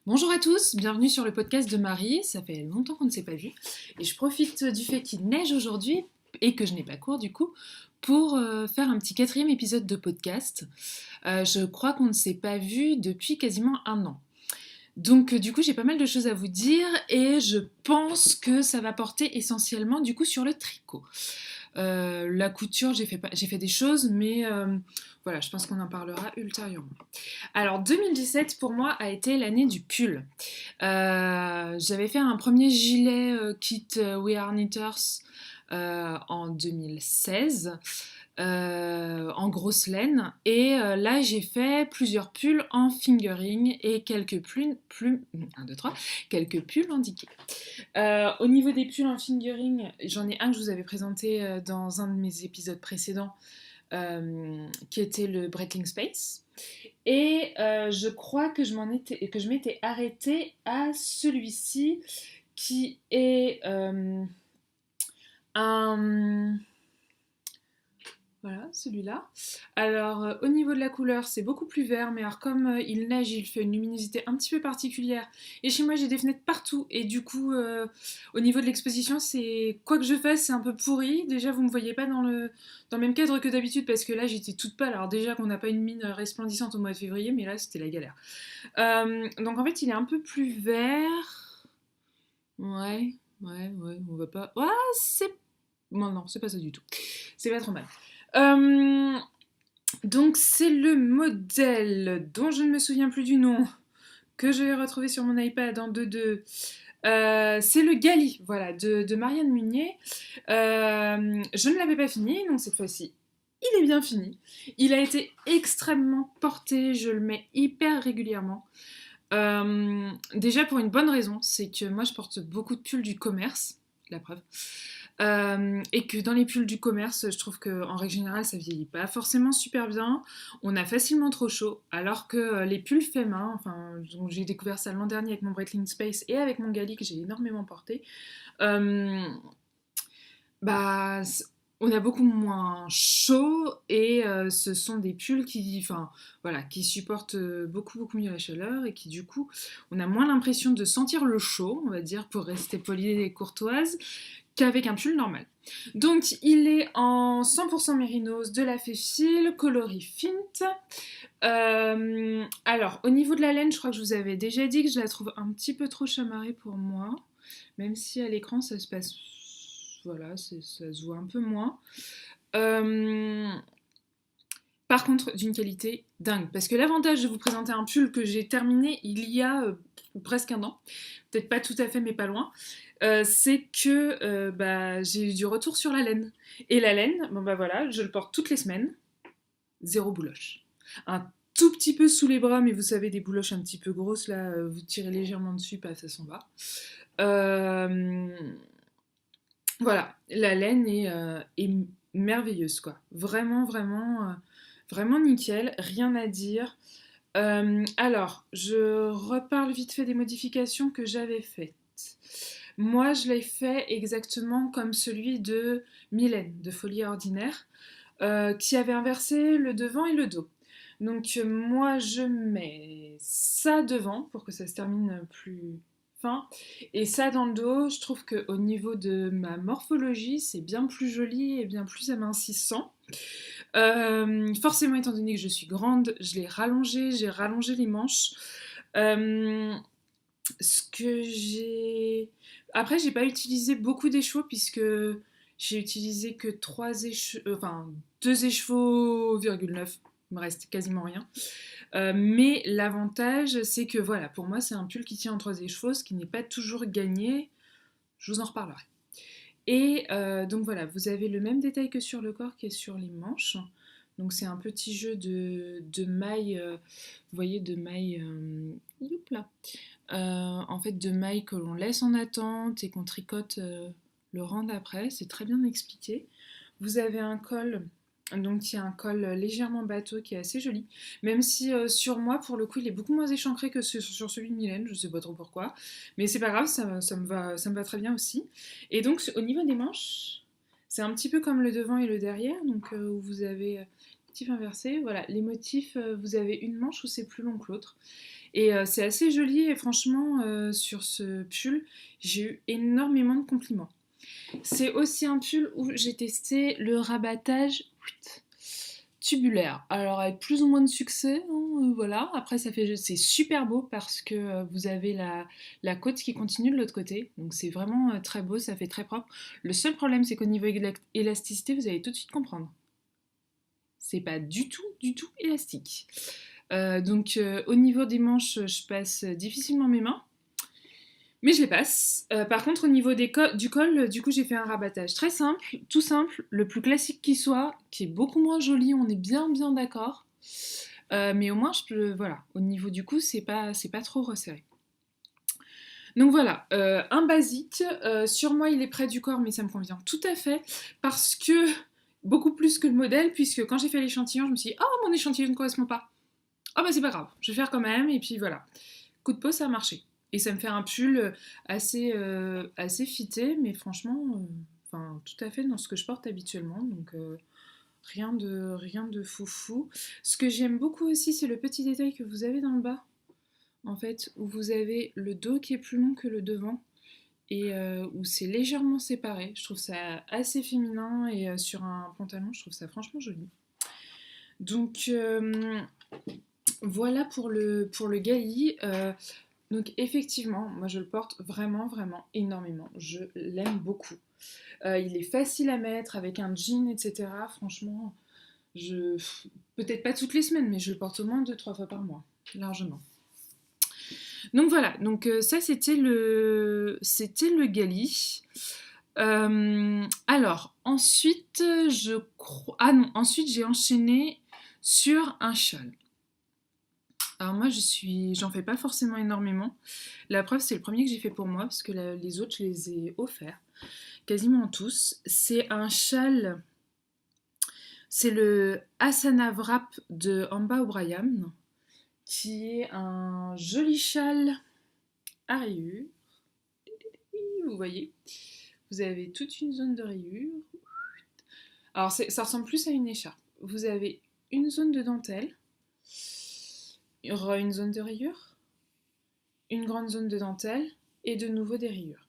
Bonjour à tous, bienvenue sur le podcast de Marie. Ça fait longtemps qu'on ne s'est pas vu et je profite du fait qu'il neige aujourd'hui et que je n'ai pas cours du coup pour faire un petit quatrième épisode de podcast. Je crois qu'on ne s'est pas vu depuis quasiment un an. Donc du coup j'ai pas mal de choses à vous dire et je pense que ça va porter essentiellement du coup sur le tricot. La couture j'ai fait des choses mais voilà, je pense qu'on en parlera ultérieurement. Alors 2017 pour moi a été l'année du pull. J'avais fait un premier gilet kit We Are Knitters en 2016 en grosse laine et là j'ai fait plusieurs pulls en fingering et quelques pulls 1, 2, 3, quelques pulls en diquet. Au niveau des pulls en fingering, j'en ai un que je vous avais présenté dans un de mes épisodes précédents qui était le Breitling Space. Et je crois que je m'étais arrêtée à celui-ci qui est un... Voilà, celui-là. Alors, au niveau de la couleur, c'est beaucoup plus vert, mais alors comme il neige, il fait une luminosité un petit peu particulière. Et chez moi, j'ai des fenêtres partout, et du coup, au niveau de l'exposition, c'est quoi que je fasse, c'est un peu pourri. Déjà, vous me voyez pas dans le même cadre que d'habitude, parce que là, j'étais toute pâle. Alors déjà qu'on n'a pas une mine resplendissante au mois de février, mais là, c'était la galère. Donc en fait, il est un peu plus vert. Ouais, on va pas... Ouais, c'est... Non, c'est pas ça du tout. C'est pas trop mal. Euh, donc c'est le modèle dont je ne me souviens plus du nom, que je vais retrouver sur mon iPad en 2-2. C'est le Gali, voilà, de Marianne Munier. Je ne l'avais pas fini, donc cette fois-ci, il est bien fini. Il a été extrêmement porté, je le mets hyper régulièrement. Déjà pour une bonne raison, c'est que moi je porte beaucoup de pulls du commerce, la preuve. Et que dans les pulls du commerce, je trouve qu'en règle générale, ça vieillit pas forcément super bien. On a facilement trop chaud, alors que les pulls faits main, enfin, j'ai découvert ça l'an dernier avec mon Breitling Space et avec mon Gali que j'ai énormément porté. Euh, bah, on a beaucoup moins chaud et ce sont des pulls enfin, voilà, qui supportent beaucoup mieux la chaleur et qui du coup, on a moins l'impression de sentir le chaud, on va dire, pour rester polie et courtoise, qu'avec un pull normal. Donc il est en 100% mérinos de la Féfil, coloris Fint. Alors au niveau de la laine, je crois que je vous avais déjà dit que je la trouve un petit peu trop chamarrée pour moi, même si à l'écran ça se passe, voilà, ça se voit un peu moins. Euh, Par contre, d'une qualité dingue. Parce que l'avantage de vous présenter un pull que j'ai terminé il y a presque un an, peut-être pas tout à fait, mais pas loin, c'est que bah, j'ai eu du retour sur la laine. Et la laine, bon bah voilà, je le porte toutes les semaines, zéro bouloche. Un tout petit peu sous les bras, mais vous savez, des bouloches un petit peu grosses, là, vous tirez légèrement dessus, paf, ça s'en va. Euh, voilà, la laine est merveilleuse, quoi. Vraiment nickel, rien à dire. Alors, je reparle vite fait des modifications que j'avais faites. Moi, je l'ai fait exactement comme celui de Mylène, de Folie Ordinaire, qui avait inversé le devant et le dos. Donc, moi, je mets ça devant pour que ça se termine plus fin. Et ça dans le dos, je trouve qu'au niveau de ma morphologie, c'est bien plus joli et bien plus amincissant. Forcément, étant donné que je suis grande, je l'ai rallongé, j'ai rallongé les manches. Euh, Ce que j'ai... Après, j'ai pas utilisé beaucoup d'écheveaux puisque j'ai utilisé que 2 écheveaux, 9. Il me reste quasiment rien. Mais l'avantage, c'est que voilà, pour moi, c'est un pull qui tient en 3 écheveaux, ce qui n'est pas toujours gagné. Je vous en reparlerai. Et donc voilà, vous avez le même détail que sur le corps qui est sur les manches. Donc c'est un petit jeu de mailles, vous voyez, de mailles, là. En fait, de mailles que l'on laisse en attente et qu'on tricote le rang d'après. C'est très bien expliqué. Vous avez un col, donc il y a un col légèrement bateau qui est assez joli. Même si sur moi, pour le coup, il est beaucoup moins échancré que sur celui de Mylène, je sais pas trop pourquoi. Mais c'est pas grave, ça me va très bien aussi. Et donc au niveau des manches, c'est un petit peu comme le devant et le derrière, donc où vous avez motifs inversés. Voilà, les motifs, vous avez une manche où c'est plus long que l'autre. Et c'est assez joli et franchement, sur ce pull, j'ai eu énormément de compliments. C'est aussi un pull où j'ai testé le rabattage tubulaire. Alors avec plus ou moins de succès, hein, voilà. Après c'est super beau parce que vous avez la côte qui continue de l'autre côté. Donc c'est vraiment très beau, ça fait très propre. Le seul problème c'est qu'au niveau élasticité, vous allez tout de suite comprendre. C'est pas du tout élastique. Donc au niveau des manches, je passe difficilement mes mains. Mais je les passe. Par contre, au niveau du col, du coup, j'ai fait un rabattage très simple, tout simple, le plus classique qui soit, qui est beaucoup moins joli, on est bien d'accord. Mais au moins, voilà, au niveau du cou, c'est pas trop resserré. Donc voilà, un basique. Sur moi, il est près du corps, mais ça me convient tout à fait. Parce que, beaucoup plus que le modèle, puisque quand j'ai fait l'échantillon, je me suis dit, oh, mon échantillon ne correspond pas. Ah bah c'est pas grave, je vais faire quand même, et puis voilà. Coup de peau, ça a marché. Et ça me fait un pull assez fité, mais franchement, tout à fait dans ce que je porte habituellement, donc rien de foufou. Ce que j'aime beaucoup aussi, c'est le petit détail que vous avez dans le bas, en fait, où vous avez le dos qui est plus long que le devant, et où c'est légèrement séparé. Je trouve ça assez féminin, et sur un pantalon, je trouve ça franchement joli. Donc voilà pour le Gali. Donc effectivement, moi je le porte vraiment énormément. Je l'aime beaucoup. Il est facile à mettre avec un jean, etc. Franchement, peut-être pas toutes les semaines, mais je le porte au moins 2-3 fois par mois, largement. Donc voilà, donc ça c'était le Gali. Alors ensuite ensuite j'ai enchaîné sur un châle. Alors moi j'en fais pas forcément énormément. La preuve c'est le premier que j'ai fait pour moi parce que les autres je les ai offerts. Quasiment tous. C'est un châle, c'est le Asana Wrap de Amba O'Brien, qui est un joli châle à rayures. Vous voyez, vous avez toute une zone de rayures. Alors ça ressemble plus à une écharpe. Vous avez une zone de dentelle, il y aura une zone de rayures, une grande zone de dentelle et de nouveau des rayures.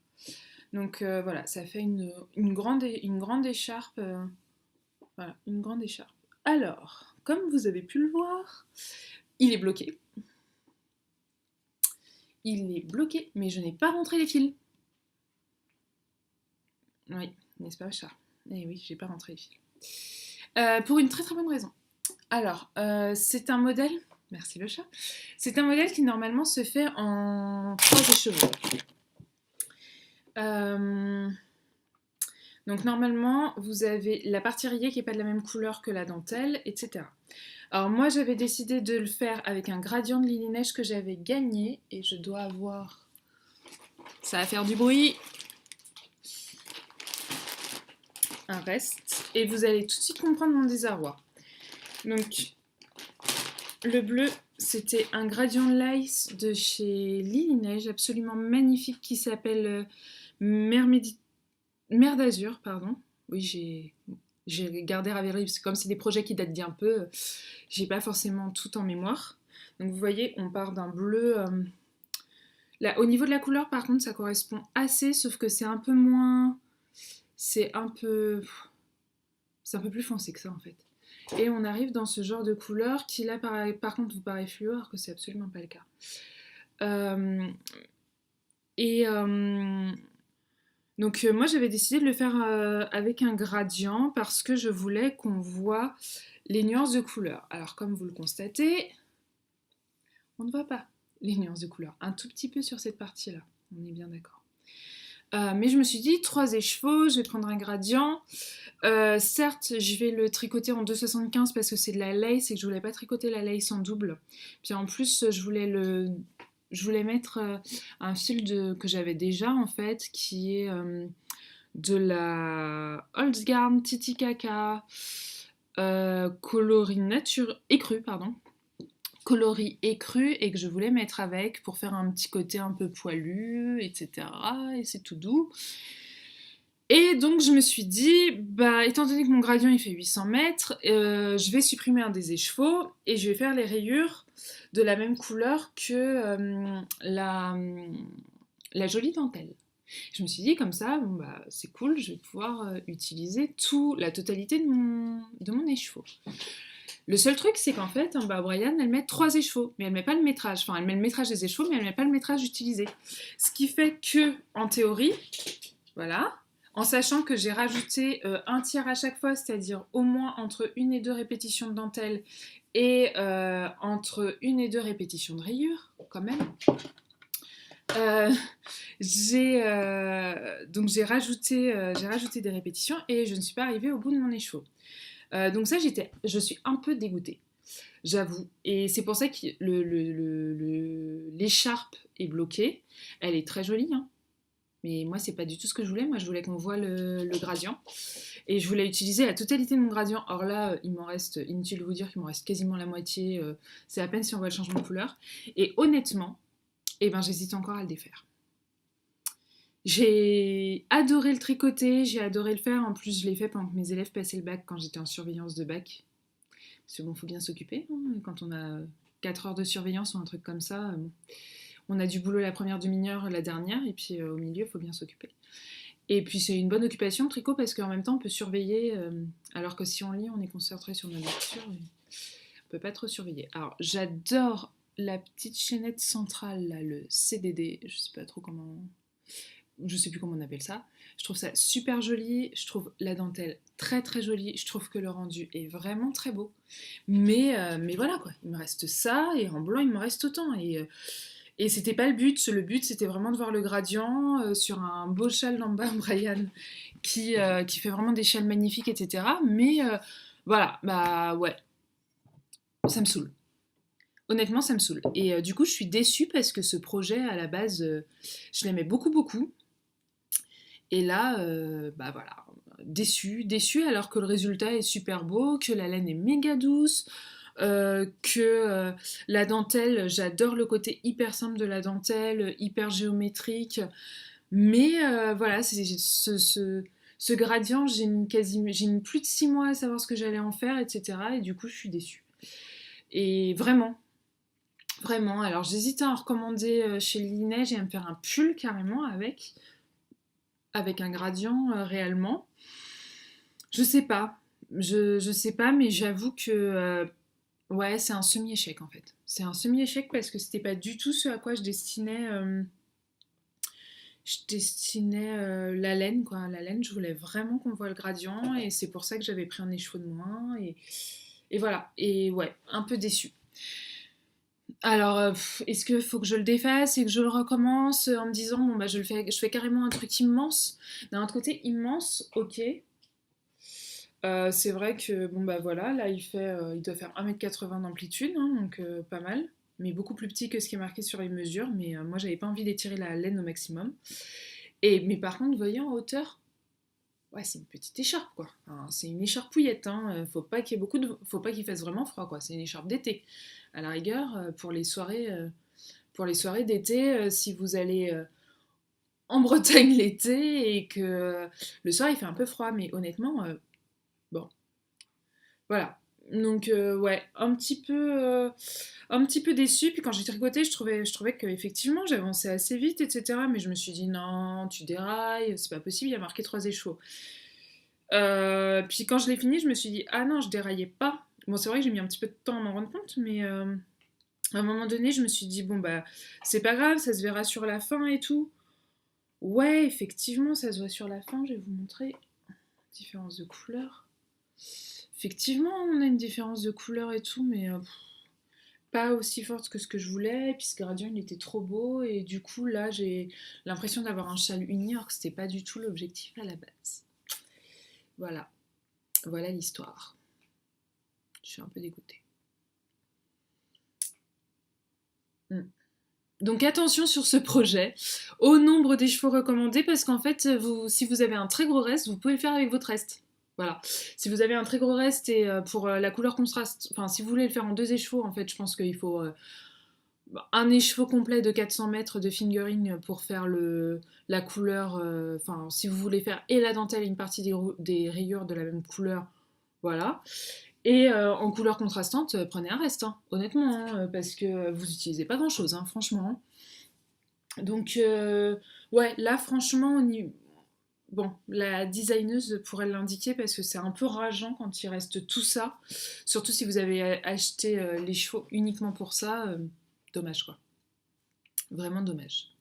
Donc voilà, ça fait une grande écharpe. Voilà, une grande écharpe. Alors, comme vous avez pu le voir, il est bloqué. Il est bloqué, mais je n'ai pas rentré les fils. Oui, n'est-ce pas, chat? Eh oui, j'ai pas rentré les fils. Pour une très bonne raison. Alors, c'est un modèle... Merci le chat. C'est un modèle qui normalement se fait en 3 écheveaux. Donc normalement, vous avez la partie rayée qui n'est pas de la même couleur que la dentelle, etc. Alors moi, j'avais décidé de le faire avec un gradient de Lily Neige que j'avais gagné, et je dois avoir... Ça va faire du bruit. Un reste. Et vous allez tout de suite comprendre mon désarroi. Donc, le bleu, c'était un gradient lace de chez Lily Neige, absolument magnifique, qui s'appelle Mer d'Azur, pardon. Oui, j'ai gardé Ravelry, parce que comme c'est des projets qui datent d'il y a un peu, j'ai pas forcément tout en mémoire. Donc vous voyez, on part d'un bleu... Là, au niveau de la couleur, par contre, ça correspond assez, sauf que c'est un peu moins... C'est un peu plus foncé que ça, en fait. Et on arrive dans ce genre de couleur qui, là, par contre, vous paraît fluo, alors que c'est absolument pas le cas. Donc moi j'avais décidé de le faire avec un gradient parce que je voulais qu'on voit les nuances de couleur. Alors comme vous le constatez, on ne voit pas les nuances de couleur. Un tout petit peu sur cette partie-là, on est bien d'accord. Mais je me suis dit, 3 écheveaux, je vais prendre un gradient. Certes, je vais le tricoter en 2,75 parce que c'est de la lace et que je voulais pas tricoter la lace en double. Puis en plus, je voulais mettre un fil que j'avais déjà en fait, qui est de la Holzgarn Titicaca coloris nature écru, pardon. Coloris écru, et que je voulais mettre avec pour faire un petit côté un peu poilu, etc. Et c'est tout doux. Et donc je me suis dit, bah étant donné que mon gradient il fait 800 mètres, je vais supprimer un des écheveaux et je vais faire les rayures de la même couleur que la jolie dentelle. Je me suis dit comme ça, bon bah c'est cool, je vais pouvoir utiliser la totalité de mon écheveau. Le seul truc, c'est qu'en fait, bah, Brian, elle met 3 écheveaux, mais elle met pas le métrage. Enfin, elle met le métrage des écheveaux, mais elle met pas le métrage utilisé. Ce qui fait que, en théorie, voilà, en sachant que j'ai rajouté un tiers à chaque fois, c'est-à-dire au moins entre 1 et 2 répétitions de dentelle et entre 1 et 2 répétitions de rayures, quand même. Euh, donc j'ai rajouté des répétitions et je ne suis pas arrivée au bout de mon écheveau. Donc ça, je suis un peu dégoûtée, j'avoue. Et c'est pour ça que l'écharpe est bloquée. Elle est très jolie, hein. Mais moi, c'est pas du tout ce que je voulais. Moi, je voulais qu'on voit le gradient. Et je voulais utiliser la totalité de mon gradient. Or là, il m'en reste, inutile de vous dire qu'il m'en reste quasiment la moitié. C'est à peine si on voit le changement de couleur. Et honnêtement, eh ben, j'hésite encore à le défaire. J'ai adoré le tricoter, j'ai adoré le faire. En plus, je l'ai fait pendant que mes élèves passaient le bac quand j'étais en surveillance de bac. Parce que bon, faut bien s'occuper, hein. Quand on a 4 heures de surveillance ou un truc comme ça, bon, on a du boulot la première demi-heure, la dernière, et puis au milieu, il faut bien s'occuper. Et puis c'est une bonne occupation le tricot parce qu'en même temps, on peut surveiller, alors que si on lit, on est concentré sur nos lectures, et on peut pas trop surveiller. Alors, j'adore la petite chaînette centrale, là, le CDD, je sais pas trop comment... Je sais plus comment on appelle ça. Je trouve ça super joli, je trouve la dentelle très très jolie, je trouve que le rendu est vraiment très beau. Mais voilà quoi, il me reste ça et en blanc il me reste autant. Et c'était pas le but c'était vraiment de voir le gradient sur un beau châle d'en bas, Brian, qui fait vraiment des châles magnifiques, etc. Mais voilà, bah ouais, ça me saoule. Honnêtement, ça me saoule. Et du coup, je suis déçue parce que ce projet, à la base, je l'aimais beaucoup, beaucoup. Et là, bah voilà, déçue alors que le résultat est super beau, que la laine est méga douce, que la dentelle, j'adore le côté hyper simple de la dentelle, hyper géométrique. Mais voilà, ce gradient, j'ai mis plus de 6 mois à savoir ce que j'allais en faire, etc. Et du coup, je suis déçue. Et vraiment, vraiment. Alors, j'hésite à en recommander chez Lineige et à me faire un pull carrément avec un gradient réellement. Je sais pas. Je sais pas, mais j'avoue que ouais, c'est un semi-échec en fait. C'est un semi-échec parce que c'était pas du tout ce à quoi je destinais la laine, quoi. La laine, je voulais vraiment qu'on voit le gradient et c'est pour ça que j'avais pris un écheveau de moins. Et voilà. Et ouais, un peu déçue. Alors, est-ce qu'il faut que je le défasse et que je le recommence en me disant, bon, bah, je fais carrément un truc immense. D'un autre côté, immense, ok. C'est vrai que, bon, bah voilà, là, il doit faire 1,80 m d'amplitude, hein, donc pas mal. Mais beaucoup plus petit que ce qui est marqué sur les mesures. Mais moi, j'avais pas envie d'étirer la laine au maximum. Mais par contre, vous voyez en hauteur, ouais, c'est une petite écharpe, quoi. Enfin, c'est une écharpouillette, hein. Faut pas qu'il fasse vraiment froid, quoi. C'est une écharpe d'été. À la rigueur, pour les soirées d'été, si vous allez en Bretagne l'été et que le soir il fait un peu froid, mais honnêtement, bon, voilà. Donc ouais, un petit peu déçue. Puis quand j'ai tricoté, je trouvais que effectivement j'avançais assez vite, etc. Mais je me suis dit non, tu dérailles, c'est pas possible. Il y a marqué 3 échevaux. Puis quand je l'ai fini, je me suis dit ah non, je déraillais pas. Bon, c'est vrai que j'ai mis un petit peu de temps à m'en rendre compte, mais à un moment donné, je me suis dit bon bah c'est pas grave, ça se verra sur la fin et tout. Ouais, effectivement, ça se voit sur la fin. Je vais vous montrer différence de couleur. Effectivement, on a une différence de couleur et tout, mais pas aussi forte que ce que je voulais. Et puis ce gradient, il était trop beau. Et du coup, là, j'ai l'impression d'avoir un châle uni, alors que c'était pas du tout l'objectif à la base. Voilà. Voilà l'histoire. Je suis un peu dégoûtée. Donc attention sur ce projet, au nombre des chevaux recommandés, parce qu'en fait, si vous avez un très gros reste, vous pouvez le faire avec votre reste. Voilà. Si vous avez un très gros reste et pour la couleur contraste, enfin si vous voulez le faire en 2 échevaux, en fait, je pense qu'il faut un écheveau complet de 400 mètres de fingering pour faire la couleur. Enfin, si vous voulez faire et la dentelle et une partie des rayures de la même couleur, voilà. Et en couleur contrastante, prenez un reste, hein, honnêtement, hein, parce que vous n'utilisez pas grand-chose, hein, franchement. Donc, ouais, là, franchement, bon, la designeuse pourrait l'indiquer parce que c'est un peu rageant quand il reste tout ça. Surtout si vous avez acheté les chevaux uniquement pour ça. Dommage, quoi. Vraiment dommage.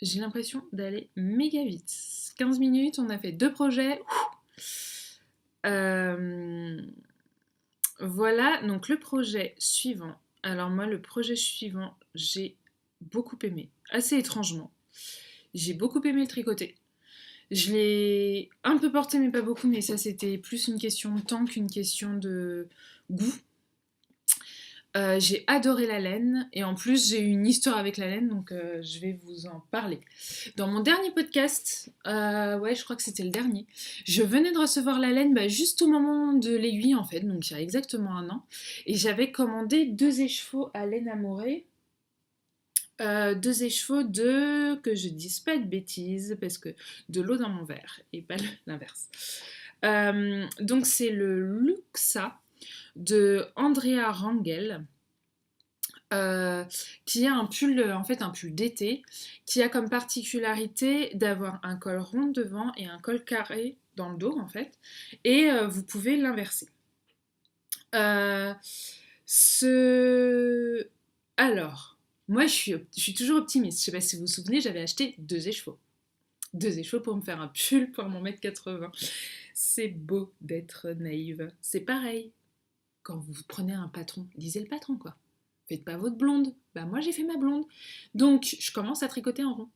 J'ai l'impression d'aller méga vite. 15 minutes, on a fait 2 projets. Voilà, donc le projet suivant. Alors moi, le projet suivant, j'ai beaucoup aimé. Assez étrangement. J'ai beaucoup aimé le tricoter. Je l'ai un peu porté, mais pas beaucoup, mais ça c'était plus une question de temps qu'une question de goût. J'ai adoré la laine, et en plus j'ai eu une histoire avec la laine, donc je vais vous en parler. Dans mon dernier podcast, ouais je crois que c'était le dernier, je venais de recevoir la laine juste au moment de l'aiguille en fait, donc il y a exactement 1 an, et j'avais commandé 2 écheveaux à laine amorée. 2 écheveaux que je dise pas de bêtises, parce que de l'eau dans mon verre, et pas l'inverse. Donc c'est le Luxa de Andrea Rangel, qui est un pull, en fait un pull d'été, qui a comme particularité d'avoir un col rond devant et un col carré dans le dos en fait, et vous pouvez l'inverser. Alors, moi je suis toujours optimiste, je sais pas si vous vous souvenez, j'avais acheté 2 écheveaux. 2 écheveaux pour me faire un pull pour mon 1m80. C'est beau d'être naïve. C'est pareil. Quand vous prenez un patron, lisez le patron quoi. Faites pas votre blonde. Bah moi j'ai fait ma blonde. Donc je commence à tricoter en rond.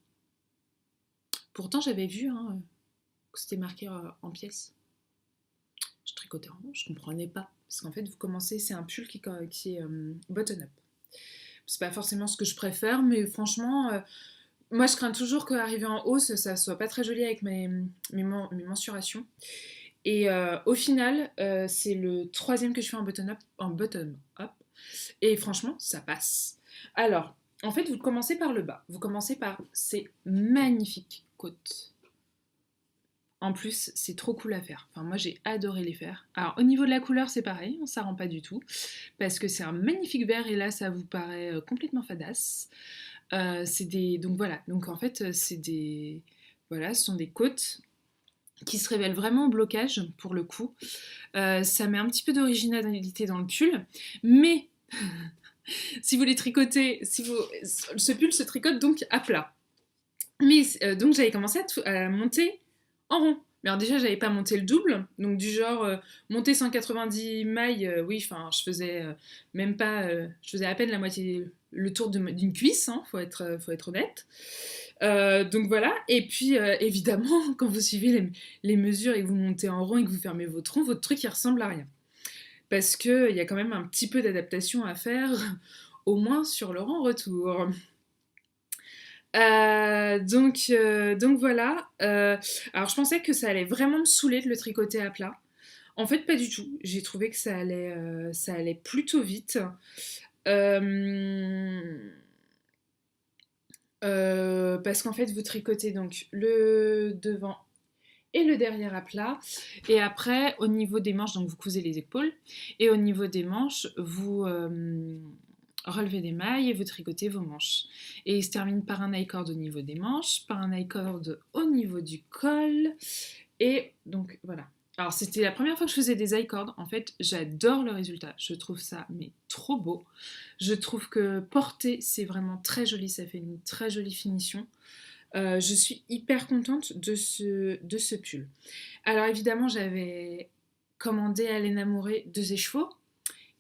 Pourtant j'avais vu que c'était marqué en pièces. Je tricotais en rond, je comprenais pas. Parce qu'en fait vous commencez, c'est un pull qui est button-up. C'est pas forcément ce que je préfère, mais franchement, moi je crains toujours qu'arriver en hausse, ça soit pas très joli avec mes mensurations. Et au final, c'est le 3e que je fais en button-up. Et franchement, ça passe. Alors, en fait, vous commencez par le bas. Vous commencez par ces magnifiques côtes. En plus, c'est trop cool à faire. Enfin, moi, j'ai adoré les faire. Alors, au niveau de la couleur, c'est pareil, ça rend pas du tout. Parce que c'est un magnifique vert et là, ça vous paraît complètement fadasse. Donc voilà. Donc en fait, voilà, ce sont des côtes qui se révèlent vraiment au blocage, pour le coup. Ça met un petit peu d'originalité dans le pull. Mais si vous les tricotez, ce pull se tricote donc à plat. Mais donc j'avais commencé à monter en rond. Mais alors déjà j'avais pas monté le double, donc du genre monter 190 mailles, oui, enfin je faisais même pas, je faisais à peine la moitié, le tour d'une cuisse, hein, faut être honnête. Donc voilà, et puis évidemment quand vous suivez les mesures et que vous montez en rond et que vous fermez votre rond, votre truc il ressemble à rien. Parce qu'il y a quand même un petit peu d'adaptation à faire, au moins sur le rang retour. Donc voilà. Alors je pensais que ça allait vraiment me saouler de le tricoter à plat. En fait, pas du tout. J'ai trouvé que ça allait plutôt vite. Parce qu'en fait, vous tricotez donc le devant et le derrière à plat. Et après, au niveau des manches, donc vous cousez les épaules. Et au niveau des manches, vous relevez des mailles et vous tricotez vos manches. Et il se termine par un I-cord au niveau des manches, par un I-cord au niveau du col. Et donc voilà. Alors c'était la première fois que je faisais des I-cords. En fait, j'adore le résultat. Je trouve ça mais trop beau. Je trouve que porter, c'est vraiment très joli. Ça fait une très jolie finition. Je suis hyper contente de ce pull. Alors évidemment, j'avais commandé à laine amorée 2 écheveaux.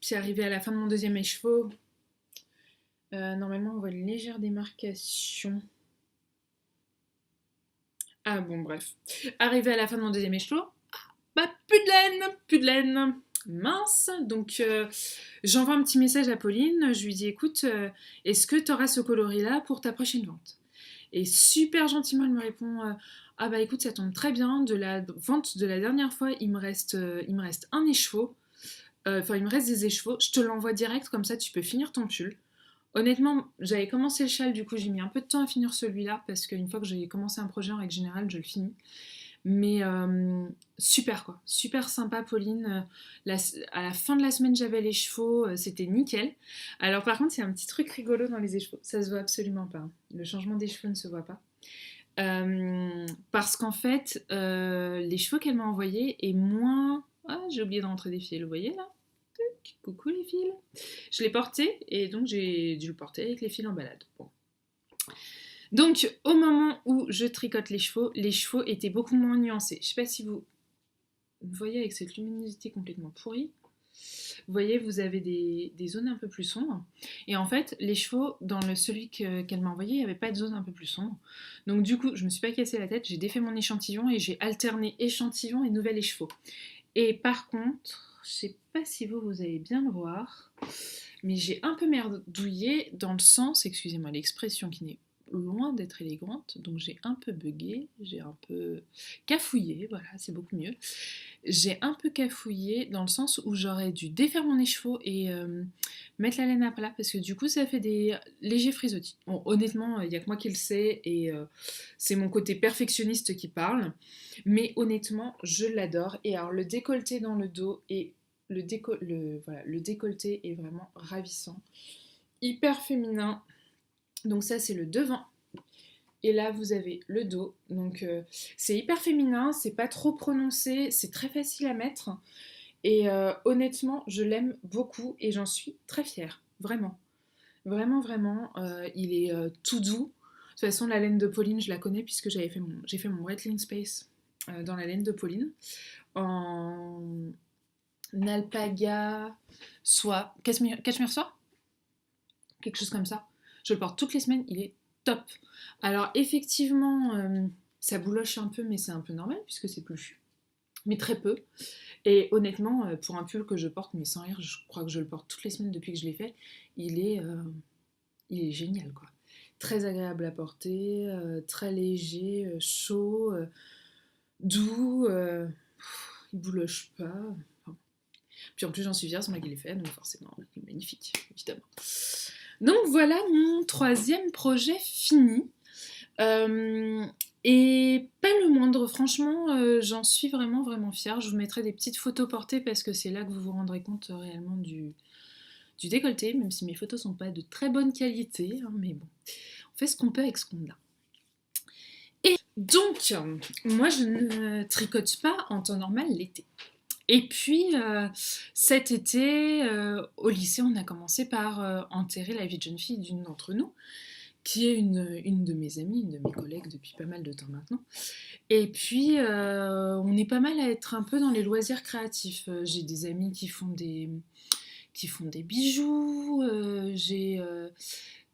Puis arrivé à la fin de mon 2e écheveau, normalement on voit une légère démarcation. Ah bon, bref. Arrivé à la fin de mon 2e écheveau, plus de laine. Mince, donc j'envoie un petit message à Pauline, je lui dis écoute, est-ce que tu auras ce coloris-là pour ta prochaine vente? Et super gentiment, elle me répond ah bah écoute, ça tombe très bien, de la vente de la dernière fois, il me reste un écheveau, il me reste des écheveaux, je te l'envoie direct, comme ça tu peux finir ton pull. Honnêtement, j'avais commencé le châle, du coup j'ai mis un peu de temps à finir celui-là, parce qu'une fois que j'ai commencé un projet, en règle générale, je le finis. Mais super quoi, super sympa Pauline. À la fin de la semaine j'avais les chevaux, c'était nickel. Alors par contre il y a un petit truc rigolo dans les écheveaux, ça se voit absolument pas, hein. Le changement des cheveux ne se voit pas. Parce qu'en fait les cheveux qu'elle m'a envoyés est moins... Ah, j'ai oublié de rentrer des fils, vous voyez là? Coucou les fils. Je l'ai porté et donc j'ai dû le porter avec les fils en balade. Bon. Donc, au moment où je tricote les chevaux étaient beaucoup moins nuancés. Je ne sais pas si vous voyez avec cette luminosité complètement pourrie. Vous voyez, vous avez des zones un peu plus sombres. Et en fait, les chevaux, dans celui qu'elle m'a envoyé, il n'y avait pas de zone un peu plus sombre. Donc du coup, je ne me suis pas cassé la tête, j'ai défait mon échantillon et j'ai alterné échantillon et nouvel écheveau. Et par contre, je ne sais pas si vous allez bien le voir, mais j'ai un peu merdouillé dans le sens, excusez-moi l'expression qui n'est loin d'être élégante, donc j'ai un peu bugué, j'ai un peu cafouillé, voilà, c'est beaucoup mieux. J'ai un peu cafouillé dans le sens où j'aurais dû défaire mon écheveau et mettre la laine à plat, parce que du coup ça fait des légers frisottis. Bon, honnêtement, il n'y a que moi qui le sais, et c'est mon côté perfectionniste qui parle, mais honnêtement, je l'adore. Et alors le décolleté dans le dos et le décolleté est vraiment ravissant, hyper féminin. Donc ça c'est le devant. Et là vous avez le dos. Donc c'est hyper féminin, c'est pas trop prononcé, c'est très facile à mettre. Et honnêtement je l'aime beaucoup et j'en suis très fière. Vraiment. Vraiment, vraiment. Il est tout doux. De toute façon la laine de Pauline je la connais puisque j'ai fait mon Wetling Space dans la laine de Pauline. En alpaga, soie, cachemire soie, quelque chose comme ça. Je le porte toutes les semaines, il est top. Alors effectivement, ça bouloche un peu, mais c'est un peu normal puisque c'est plus, mais très peu. Et honnêtement, pour un pull que je porte, mais sans rire, je crois que je le porte toutes les semaines depuis que je l'ai fait, il est génial quoi. Très agréable à porter, très léger, chaud, doux, il bouloche pas. Enfin, puis en plus j'en suis fière, c'est moi qui l'ai fait, donc forcément il est magnifique, évidemment. Donc voilà mon troisième projet fini. Et pas le moindre, franchement, j'en suis vraiment vraiment fière. Je vous mettrai des petites photos portées parce que c'est là que vous vous rendrez compte réellement du décolleté, même si mes photos sont pas de très bonne qualité, hein, mais bon, on fait ce qu'on peut avec ce qu'on a. Et donc, moi je ne tricote pas en temps normal l'été. Et puis cet été, au lycée, on a commencé par enterrer la vie de jeune fille d'une d'entre nous, qui est une de mes amies, une de mes collègues depuis pas mal de temps maintenant. Et puis, on est pas mal à être un peu dans les loisirs créatifs. J'ai des amis qui font des bijoux, j'ai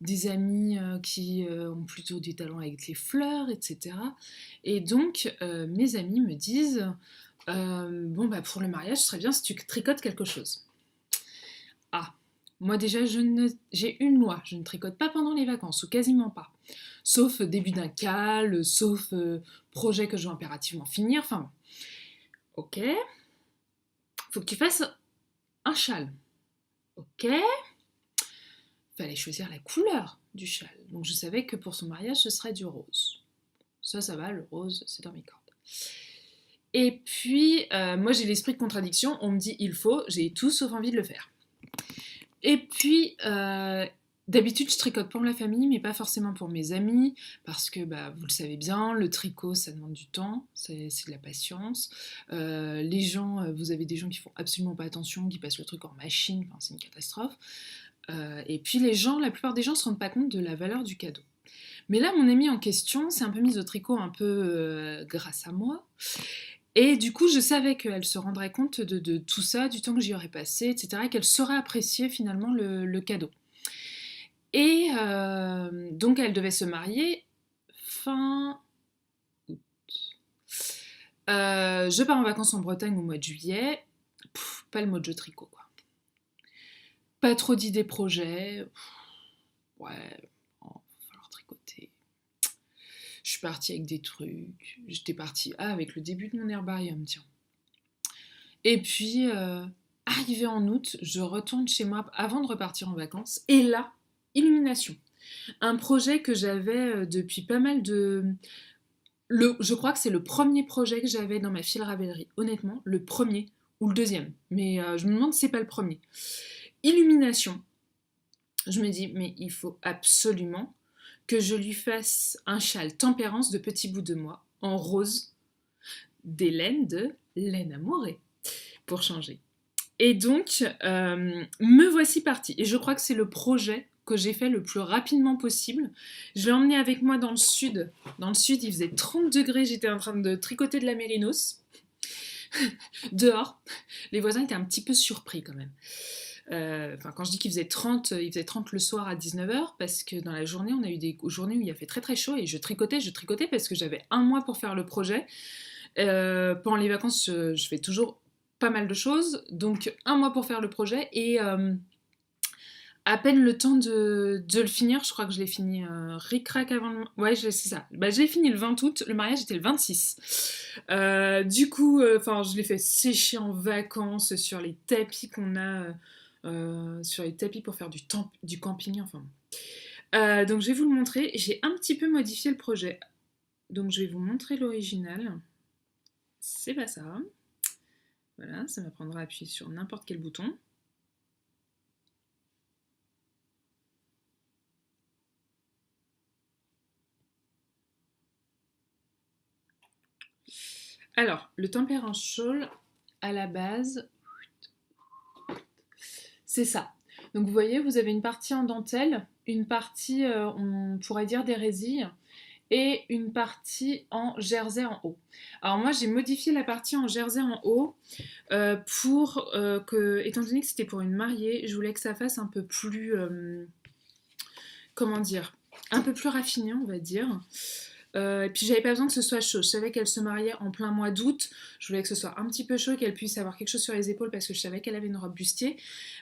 des amis qui ont plutôt des talents avec les fleurs, etc. Et donc, mes amis me disent bon, bah pour le mariage, ce serait bien si tu tricotes quelque chose. Ah, moi déjà, j'ai une loi, je ne tricote pas pendant les vacances, ou quasiment pas. Sauf début d'un cal, sauf projet que je dois impérativement finir, enfin, ok. Faut que tu fasses un châle. Ok. Fallait choisir la couleur du châle. Donc je savais que pour son mariage, ce serait du rose. Ça va, le rose, c'est dans mes cordes. Et puis, moi j'ai l'esprit de contradiction, on me dit il faut, j'ai tout sauf envie de le faire. Et puis, d'habitude je tricote pour la famille, mais pas forcément pour mes amis, parce que bah, vous le savez bien, le tricot ça demande du temps, c'est de la patience. Les gens, vous avez des gens qui font absolument pas attention, qui passent le truc en machine, enfin, c'est une catastrophe. Et puis la plupart des gens se rendent pas compte de la valeur du cadeau. Mais là, mon amie en question s'est un peu mise au tricot un peu grâce à moi. Et du coup, je savais qu'elle se rendrait compte de tout ça, du temps que j'y aurais passé, etc. Et qu'elle saurait apprécier finalement le cadeau. Et donc, elle devait se marier fin août. Je pars en vacances en Bretagne au mois de juillet. Pas le mojo tricot, quoi. Pas trop d'idées projets. Ouais, il va falloir tricoter. Je suis partie avec des trucs. J'étais partie avec le début de mon herbarium, tiens. Et puis, arrivé en août, je retourne chez moi avant de repartir en vacances. Et là, Illumination. Un projet que j'avais depuis pas mal de... je crois que c'est le premier projet que j'avais dans ma file Ravelry. Honnêtement, le premier ou le deuxième. Mais je me demande si c'est pas le premier. Illumination. Je me dis, mais il faut absolument que je lui fasse un châle tempérance de petits bouts de moi en rose des laines de laine amourée pour changer. Et donc, me voici partie. Et je crois que c'est le projet que j'ai fait le plus rapidement possible. Je l'ai emmené avec moi dans le sud. Dans le sud, il faisait 30 degrés. J'étais en train de tricoter de la mérinos. Dehors. Les voisins étaient un petit peu surpris quand même. Quand je dis qu'il faisait 30, il faisait 30 le soir à 19h parce que dans la journée, on a eu des journées où il a fait très très chaud et je tricotais parce que j'avais un mois pour faire le projet. Pendant les vacances, je fais toujours pas mal de choses, donc un mois pour faire le projet et à peine le temps de le finir. Je crois que je l'ai fini ric-rac avant le... Ouais, c'est ça. Je l'ai fini le 20 août, le mariage était le 26. Du coup, je l'ai fait sécher en vacances sur les tapis qu'on a... sur les tapis pour faire du camping, enfin. Donc je vais vous le montrer. J'ai un petit peu modifié le projet. Donc je vais vous montrer l'original. C'est pas ça. Voilà, ça m'apprendra à appuyer sur n'importe quel bouton. Alors, le tempérance shawl, à la base, c'est ça. Donc vous voyez, vous avez une partie en dentelle, une partie, on pourrait dire des résilles, et une partie en jersey en haut. Alors moi, j'ai modifié la partie en jersey en haut pour que, étant donné que c'était pour une mariée, je voulais que ça fasse un peu plus, comment dire, un peu plus raffiné, on va dire. Et puis j'avais pas besoin que ce soit chaud. Je savais qu'elle se mariait en plein mois d'août. Je voulais que ce soit un petit peu chaud, qu'elle puisse avoir quelque chose sur les épaules parce que je savais qu'elle avait une robe bustier.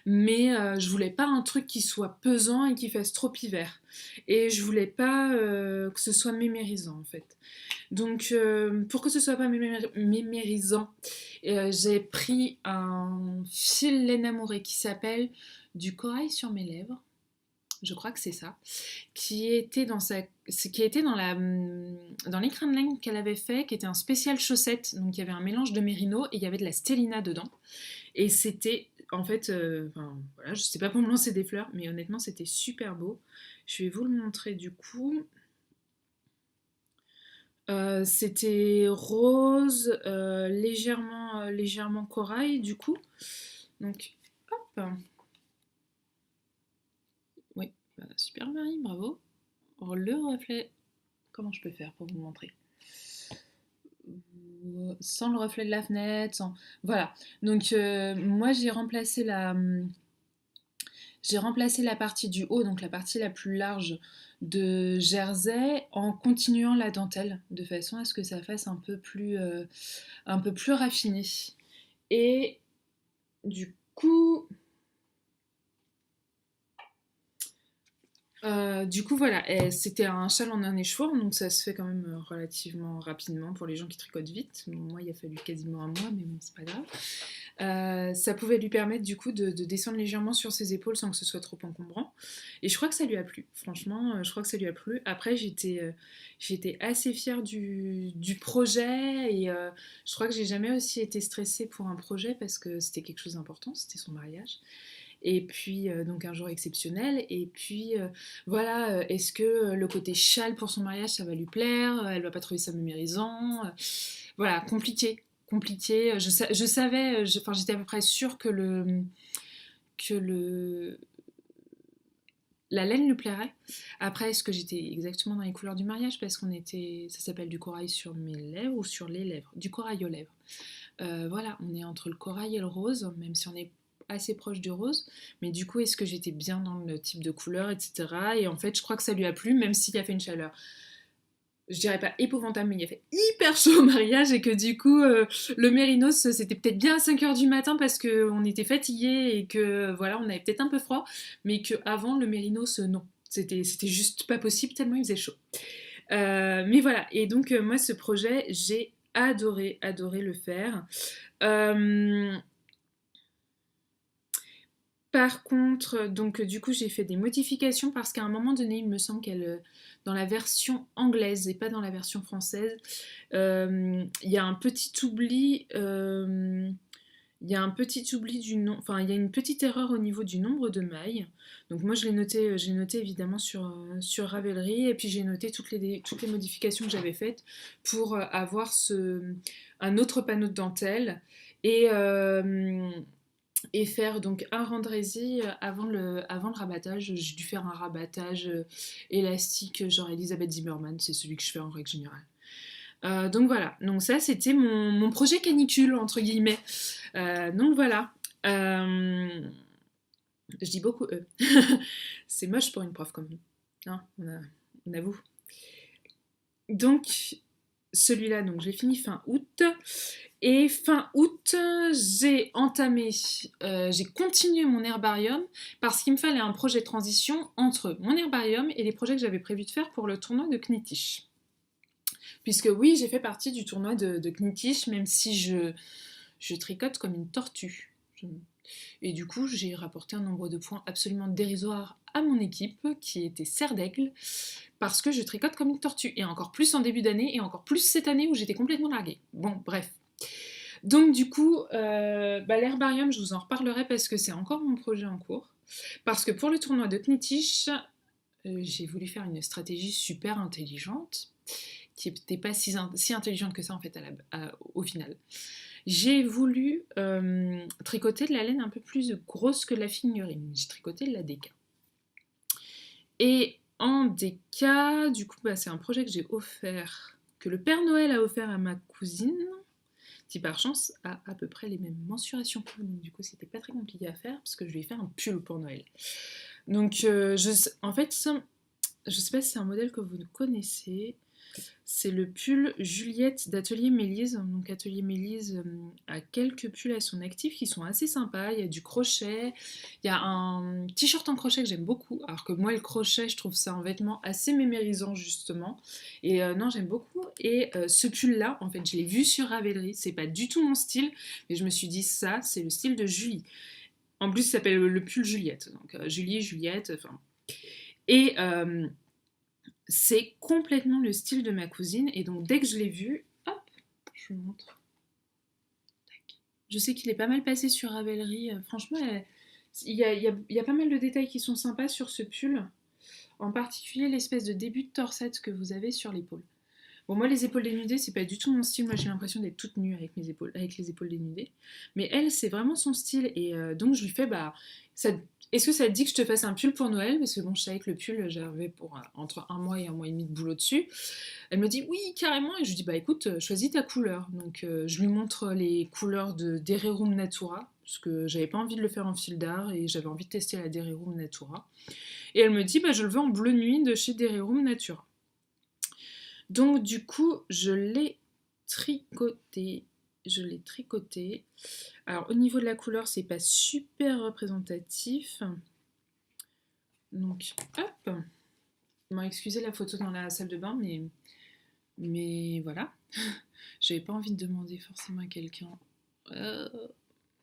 Mais je voulais pas un truc qui soit pesant et qui fasse trop hiver. Et je voulais pas que ce soit mémérisant en fait. Donc pour que ce soit pas mémérisant, j'ai pris un fil laine amourée qui s'appelle Du corail sur mes lèvres. Je crois que c'est ça, qui était dans l'écran de laine qu'elle avait fait, qui était un spécial chaussette. Donc il y avait un mélange de mérino et il y avait de la stélina dedans. Et c'était, en fait, voilà, je sais pas pour me lancer des fleurs, mais honnêtement c'était super beau. Je vais vous le montrer du coup. C'était rose, légèrement corail du coup. Donc hop. Oui, super Marie, bravo. Alors, le reflet, comment je peux faire pour vous montrer? Sans le reflet de la fenêtre, sans... Voilà. Donc moi j'ai remplacé la partie du haut, donc la partie la plus large de jersey, en continuant la dentelle, de façon à ce que ça fasse un peu plus raffiné. Et du coup, voilà, et c'était un châle en un écheveau, donc ça se fait quand même relativement rapidement pour les gens qui tricotent vite. Moi, il a fallu quasiment un mois, mais bon, c'est pas grave. Ça pouvait lui permettre du coup de descendre légèrement sur ses épaules sans que ce soit trop encombrant. Et je crois que ça lui a plu. Franchement, je crois que ça lui a plu. Après, j'étais assez fière du projet et je crois que j'ai jamais aussi été stressée pour un projet parce que c'était quelque chose d'important, c'était son mariage. Et puis, donc un jour exceptionnel. Et puis, voilà, est-ce que le côté châle pour son mariage, ça va lui plaire? Elle va pas trouver ça mémérisant? Voilà, compliqué. Je savais, j'étais à peu près sûre que la laine lui plairait. Après, est-ce que j'étais exactement dans les couleurs du mariage? Parce ça s'appelle du corail sur mes lèvres ou sur les lèvres? Du corail aux lèvres. Voilà, on est entre le corail et le rose, même si on est assez proche du rose, mais du coup est-ce que j'étais bien dans le type de couleur, etc. Et en fait je crois que ça lui a plu, même s'il a fait une chaleur, je dirais pas épouvantable, mais il a fait hyper chaud au mariage et que du coup le mérinos c'était peut-être bien à 5h du matin parce qu'on était fatigués et que voilà on avait peut-être un peu froid, mais que avant le mérinos non, c'était juste pas possible tellement il faisait chaud. Mais voilà, et donc moi ce projet j'ai adoré le faire. Par contre, donc du coup, j'ai fait des modifications parce qu'à un moment donné, il me semble qu'elle, dans la version anglaise et pas dans la version française, il y a un petit oubli. Il y a un petit oubli du nom, enfin il y a une petite erreur au niveau du nombre de mailles. Donc moi j'ai noté évidemment sur Ravelry et puis j'ai noté toutes les modifications que j'avais faites pour avoir un autre panneau de dentelle et, euh, et faire donc un rendresi avant le rabattage. J'ai dû faire un rabattage élastique genre Elisabeth Zimmermann, c'est celui que je fais en règle générale. Donc voilà, donc ça c'était mon projet canicule entre guillemets. Donc voilà. Je dis beaucoup eux. C'est moche pour une prof comme nous. Hein, on avoue. Donc celui-là, donc j'ai fini fin août. Et fin août, j'ai continué mon herbarium parce qu'il me fallait un projet de transition entre mon herbarium et les projets que j'avais prévu de faire pour le tournoi de Knittich. Puisque oui, j'ai fait partie du tournoi de Knittich, même si je tricote comme une tortue. Et du coup, j'ai rapporté un nombre de points absolument dérisoire à mon équipe, qui était Serre d'Aigle, parce que je tricote comme une tortue. Et encore plus en début d'année, et encore plus cette année où j'étais complètement larguée. Bon, bref. Donc du coup, l'herbarium, je vous en reparlerai parce que c'est encore mon projet en cours. Parce que pour le tournoi de Knittich, j'ai voulu faire une stratégie super intelligente, qui n'était pas si intelligente que ça en fait au final. J'ai voulu tricoter de la laine un peu plus grosse que la figurine. J'ai tricoté de la DK. Et en DK, du coup, c'est un projet que j'ai offert, que le Père Noël a offert à ma cousine, qui par chance a à peu près les mêmes mensurations que moi. Donc du coup, c'était pas très compliqué à faire, parce que je lui ai fait un pull pour Noël. Donc, en fait, je sais pas si c'est un modèle que vous connaissez. C'est le pull Juliette d'Atelier Mélise. Donc Atelier Mélise a quelques pulls à son actif qui sont assez sympas. Il y a du crochet, il y a un t-shirt en crochet que j'aime beaucoup. Alors que moi le crochet, je trouve ça un vêtement assez mémérisant justement. Et non, j'aime beaucoup. Et ce pull là, en fait, je l'ai vu sur Ravelry. C'est pas du tout mon style, mais je me suis dit ça, c'est le style de Julie. En plus, il s'appelle le pull Juliette. Donc Julie, Juliette, enfin. Et c'est complètement le style de ma cousine. Et donc, dès que je l'ai vu, hop, je vous montre. Tac. Je sais qu'il est pas mal passé sur Ravelry. Franchement, il y a pas mal de détails qui sont sympas sur ce pull. En particulier, l'espèce de début de torsette que vous avez sur l'épaule. Bon, moi, les épaules dénudées, c'est pas du tout mon style. Moi, j'ai l'impression d'être toute nue avec les épaules dénudées. Mais elle, c'est vraiment son style. Et donc, je lui fais, est-ce que ça te dit que je te fasse un pull pour Noël? Parce que bon, je savais que le pull, j'avais pour entre un mois et un demi de boulot dessus. Elle me dit, oui, carrément. Et je lui dis, écoute, choisis ta couleur. Donc, je lui montre les couleurs de Derirum Natura. Parce que j'avais pas envie de le faire en fil d'art et j'avais envie de tester la Derirum Natura. Et elle me dit, je le veux en bleu nuit de chez Derirum Natura. Donc du coup, je l'ai tricoté. Alors au niveau de la couleur, c'est pas super représentatif. Donc hop. Bon, excusez la photo dans la salle de bain, mais voilà. J'avais pas envie de demander forcément à quelqu'un.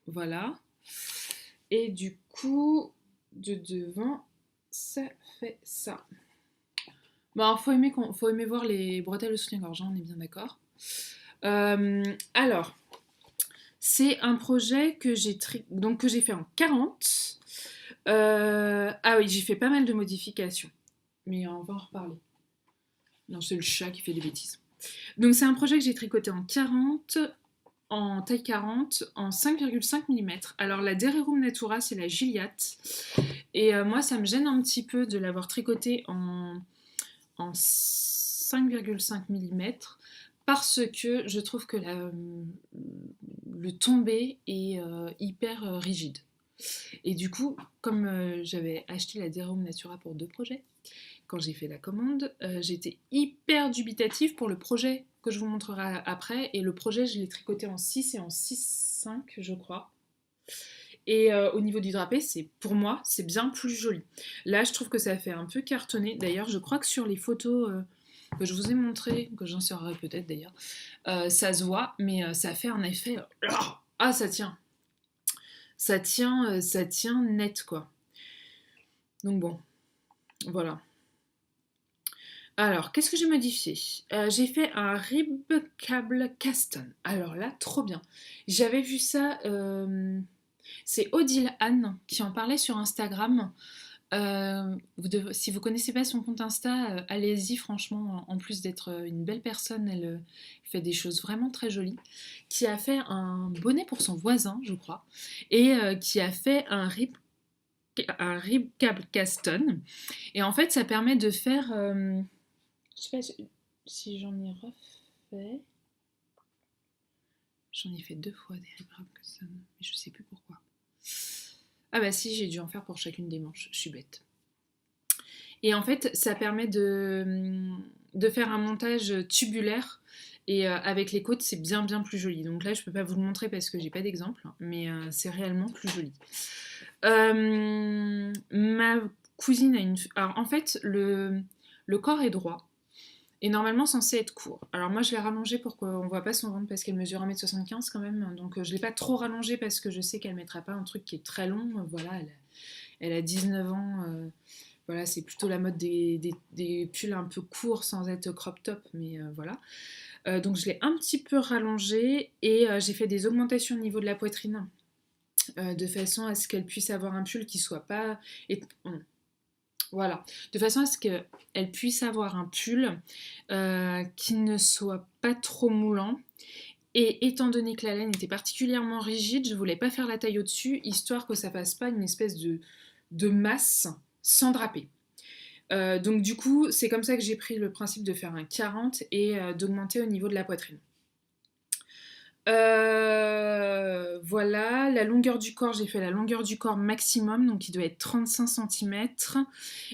Voilà. Et du coup, de devant, ça fait ça. Faut aimer voir les bretelles de soutien-gorge, on est bien d'accord. Alors, c'est un projet que j'ai fait en 40. Ah oui, j'ai fait pas mal de modifications. Mais on va en reparler. Non, c'est le chat qui fait des bêtises. Donc c'est un projet que j'ai tricoté en 40, en taille 40, en 5,5 mm. Alors la Derirum Natura, c'est la Gilliatt. Et moi, ça me gêne un petit peu de l'avoir tricoté en 5,5 mm parce que je trouve que le tombé est hyper rigide. Et du coup, comme j'avais acheté la Derirum Natura pour 2 projets, quand j'ai fait la commande, j'étais hyper dubitative pour le projet que je vous montrerai après. Et le projet, je l'ai tricoté en 6 et en 6,5, je crois. Et au niveau du drapé, pour moi, c'est bien plus joli. Là, je trouve que ça fait un peu cartonné. D'ailleurs, je crois que sur les photos que je vous ai montrées, que j'insérerai peut-être d'ailleurs, ça se voit, mais ça fait un effet... Ah, ça tient. ça tient net, quoi. Donc bon, voilà. Alors, qu'est-ce que j'ai modifié? J'ai fait un rib cable Caston. Alors là, trop bien. J'avais vu ça, c'est Odile Anne qui en parlait sur Instagram. Si vous connaissez pas son compte Insta, allez-y franchement, en plus d'être une belle personne, elle fait des choses vraiment très jolies. Qui a fait un bonnet pour son voisin, je crois, et qui a fait un rib cable Caston. Et en fait, ça permet de faire... je sais pas si j'en ai refait. J'en ai fait 2 fois des rib cable Caston, mais je sais plus pourquoi. Ah bah si, j'ai dû en faire pour chacune des manches, je suis bête. Et en fait, ça permet de faire un montage tubulaire. Et avec les côtes, c'est bien bien plus joli. Donc là, je peux pas vous le montrer parce que j'ai pas d'exemple, mais c'est réellement plus joli. Ma cousine a une... Alors en fait, le corps est droit. Et normalement censé être court. Alors moi je l'ai rallongé pour qu'on voit pas son ventre parce qu'elle mesure 1m75 quand même. Donc je l'ai pas trop rallongé parce que je sais qu'elle mettra pas un truc qui est très long. Voilà, elle a 19 ans. Voilà, c'est plutôt la mode des pulls un peu courts sans être crop top. Mais voilà. Donc je l'ai un petit peu rallongé et j'ai fait des augmentations au niveau de la poitrine. De façon à ce qu'elle puisse avoir un pull qui soit pas... Voilà, de façon à ce qu'elle puisse avoir un pull qui ne soit pas trop moulant. Et étant donné que la laine était particulièrement rigide, je voulais pas faire la taille au-dessus, histoire que ça fasse pas une espèce de masse sans draper. Donc du coup, c'est comme ça que j'ai pris le principe de faire un 40 et d'augmenter au niveau de la poitrine. Voilà, la longueur du corps, j'ai fait la longueur du corps maximum, donc il doit être 35 cm.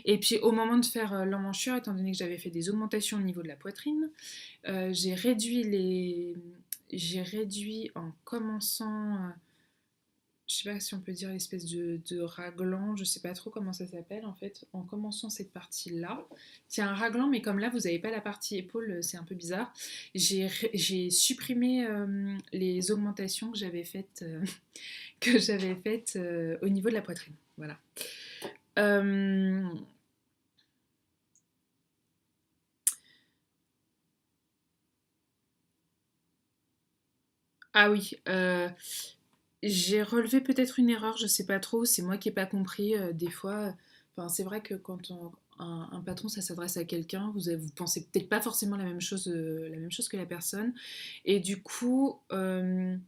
Et puis au moment de faire l'emmanchure, étant donné que j'avais fait des augmentations au niveau de la poitrine, j'ai réduit en commençant, je sais pas si on peut dire l'espèce de raglan, je sais pas trop comment ça s'appelle en fait, en commençant cette partie-là. C'est un raglan, mais comme là vous n'avez pas la partie épaule, c'est un peu bizarre. J'ai supprimé les augmentations que j'avais faites, au niveau de la poitrine. Voilà. Ah oui, j'ai relevé peut-être une erreur, je sais pas trop, c'est moi qui ai pas compris des fois. Enfin, c'est vrai que quand un patron ça s'adresse à quelqu'un, vous pensez peut-être pas forcément la même chose que la personne. Et du coup, j'ai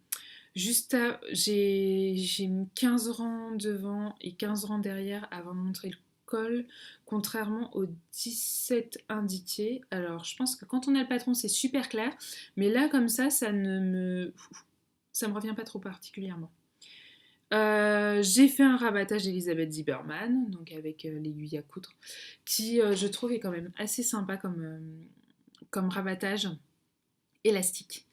mis 15 rangs devant et 15 rangs derrière avant de montrer le col, contrairement aux 17 indiqués. Alors, je pense que quand on a le patron, c'est super clair, mais là, comme ça me revient pas trop particulièrement. J'ai fait un rabattage d'Elisabeth Zimmermann, donc avec l'aiguille à coudre, qui je trouve est quand même assez sympa comme rabattage élastique.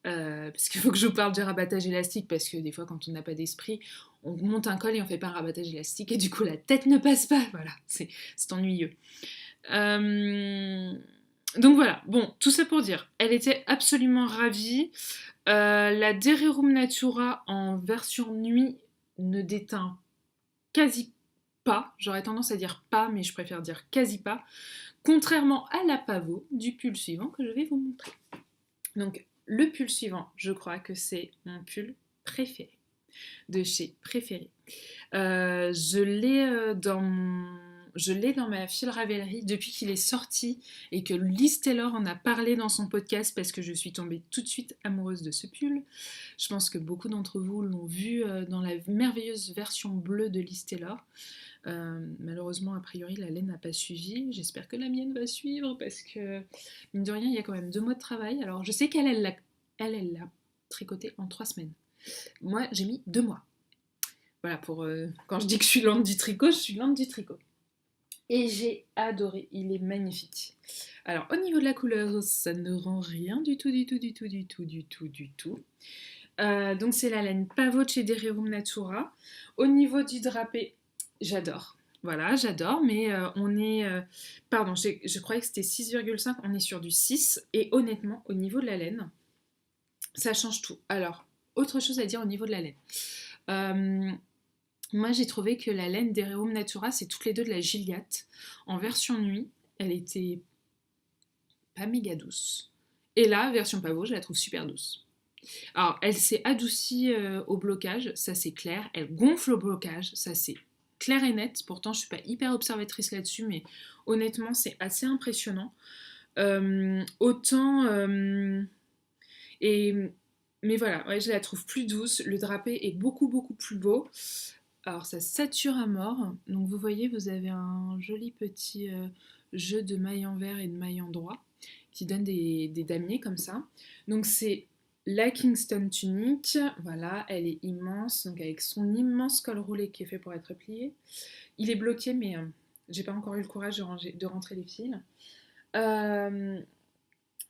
Parce qu'il faut que je vous parle du rabattage élastique, parce que des fois quand on n'a pas d'esprit, on monte un col et on fait pas un rabattage élastique, et du coup la tête ne passe pas, voilà, c'est ennuyeux. Donc voilà, bon, tout ça pour dire, elle était absolument ravie. La Dererum Natura en version nuit ne déteint quasi pas. J'aurais tendance à dire pas, mais je préfère dire quasi pas. Contrairement à la pavot du pull suivant que je vais vous montrer. Donc, le pull suivant, je crois que c'est mon pull préféré. De chez Préféré. Je l'ai dans ma file Ravelry depuis qu'il est sorti et que Liz Taylor en a parlé dans son podcast parce que je suis tombée tout de suite amoureuse de ce pull. Je pense que beaucoup d'entre vous l'ont vu dans la merveilleuse version bleue de Liz Taylor. Malheureusement, a priori, la laine n'a pas suivi. J'espère que la mienne va suivre parce que, mine de rien, il y a quand même 2 mois de travail. Alors, je sais qu'elle l'a tricoté en 3 semaines. Moi, j'ai mis 2 mois. Voilà, quand je dis que je suis lente du tricot, je suis lente du tricot. Et j'ai adoré, il est magnifique. Alors, au niveau de la couleur, ça ne rend rien du tout. Donc, c'est la laine Pavot chez Dererum Natura. Au niveau du drapé, j'adore. Voilà, j'adore, mais on est... pardon, je croyais que c'était 6,5, on est sur du 6. Et honnêtement, au niveau de la laine, ça change tout. Alors, autre chose à dire au niveau de la laine. Euh, Moi, j'ai trouvé que la laine d'Ereum Natura, c'est toutes les deux de la Gilliatt. En version nuit, elle était pas méga douce. Et là, version pavot, je la trouve super douce. Alors, elle s'est adoucie au blocage, ça c'est clair. Elle gonfle au blocage, ça c'est clair et net. Pourtant, je suis pas hyper observatrice là-dessus, mais honnêtement, c'est assez impressionnant. Autant... et, mais voilà, ouais, je la trouve plus douce. Le drapé est beaucoup, beaucoup plus beau. Alors, ça sature à mort. Donc, vous voyez, vous avez un joli petit jeu de mailles en vert et de mailles en droit qui donne des damiers comme ça. Donc, c'est la Kingston Tunic. Voilà, elle est immense. Donc, avec son immense col roulé qui est fait pour être plié. Il est bloqué, mais j'ai pas encore eu le courage de rentrer les fils. Euh,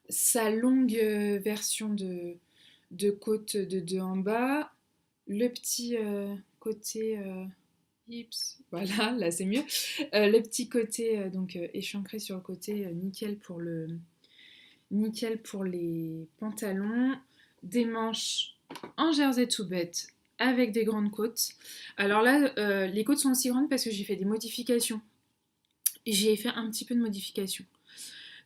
Sa longue version de côte de deux en bas, le petit côté hips, voilà, là c'est mieux, le petit côté donc échancré sur le côté, nickel pour les pantalons, des manches en jersey tout bête avec des grandes côtes. Alors là, les côtes sont aussi grandes parce que j'ai fait des modifications. J'ai fait un petit peu de modifications.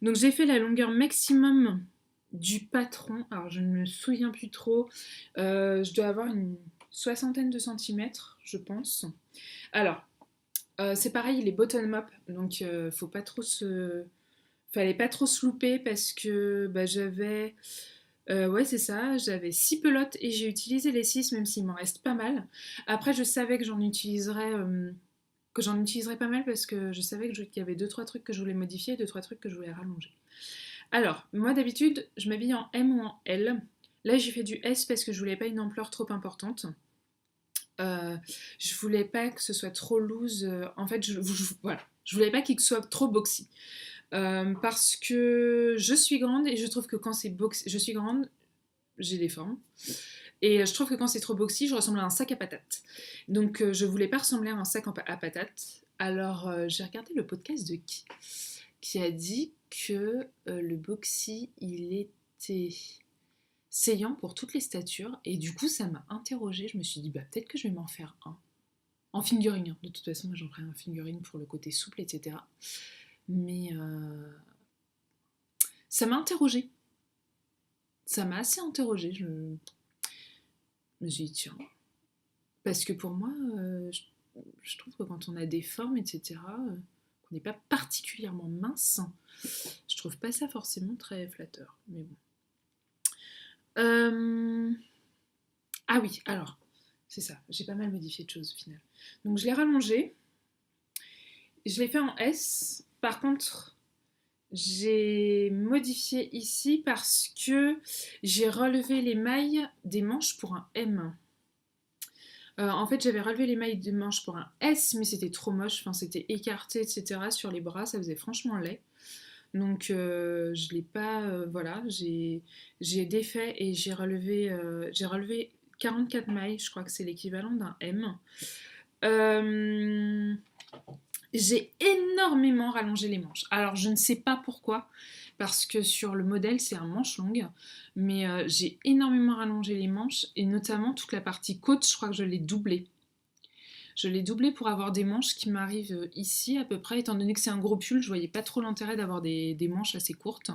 Donc j'ai fait la longueur maximum du patron. Alors je ne me souviens plus trop. Je dois avoir une soixantaine de centimètres, je pense. Alors, c'est pareil, les bottom-up. Donc faut pas trop se... Fallait pas trop se louper parce que bah, j'avais... ouais, c'est ça, j'avais 6 pelotes et j'ai utilisé les 6, même s'il m'en reste pas mal. Après, je savais que j'en utiliserais pas mal parce que je savais qu'il y avait deux trois trucs que je voulais modifier et 2-3 trucs que je voulais rallonger. Alors, moi d'habitude, je m'habille en M ou en L. Là, j'ai fait du S parce que je voulais pas une ampleur trop importante. Euh, je voulais pas que ce soit trop loose. En fait, voilà. Je voulais pas qu'il soit trop boxy. Parce que je suis grande et je trouve que quand c'est boxy... Je suis grande, j'ai des formes. Et je trouve que quand c'est trop boxy, je ressemble à un sac à patates. Donc je voulais pas ressembler à un sac à patates. Alors j'ai regardé le podcast de qui a dit que le boxy, il était saillant pour toutes les statures. Et du coup, ça m'a interrogée. Je me suis dit, bah peut-être que je vais m'en faire un. En figurine. De toute façon, moi j'en ferai un figurine pour le côté souple, etc. Mais ça m'a interrogée. Ça m'a assez interrogée. Je me suis dit, tiens. Parce que pour moi, je trouve que quand on a des formes, etc., qu'on n'est pas particulièrement mince, je trouve pas ça forcément très flatteur. Mais bon. Ah oui, alors, c'est ça, j'ai pas mal modifié de choses au final. Donc je l'ai rallongé, je l'ai fait en S. Par contre, j'ai modifié ici parce que j'ai relevé les mailles des manches pour un M. En fait, j'avais relevé les mailles des manches pour un S, mais c'était trop moche, enfin, c'était écarté, etc. Sur les bras, ça faisait franchement laid. Donc, je l'ai pas. Voilà, j'ai défait et j'ai relevé 44 mailles, je crois que c'est l'équivalent d'un M. Euh, j'ai énormément rallongé les manches. Alors, je ne sais pas pourquoi, parce que sur le modèle, c'est un manche longue, mais j'ai énormément rallongé les manches, et notamment toute la partie côte, je crois que je l'ai doublée. Je l'ai doublée pour avoir des manches qui m'arrivent ici à peu près, étant donné que c'est un gros pull, je voyais pas trop l'intérêt d'avoir des manches assez courtes.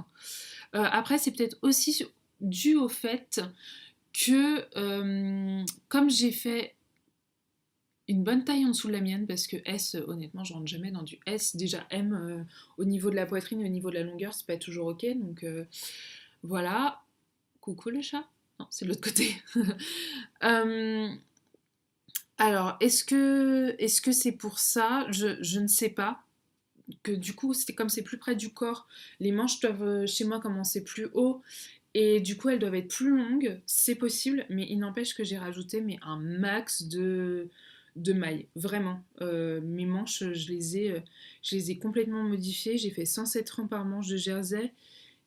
Après, c'est peut-être aussi dû au fait que, comme j'ai fait une bonne taille en dessous de la mienne, parce que S, honnêtement, je rentre jamais dans du S. Déjà M, au niveau de la poitrine et au niveau de la longueur, c'est pas toujours ok. Donc voilà. Coucou le chat. Non, c'est de l'autre côté. euh, alors, est-ce que c'est pour ça? Je ne sais pas. Que du coup, c'était comme c'est plus près du corps, les manches doivent chez moi commencer plus haut et du coup elles doivent être plus longues, c'est possible, mais il n'empêche que j'ai rajouté un max de mailles, vraiment. Mes manches, je les ai complètement modifiées, j'ai fait 107 rangs par manche de jersey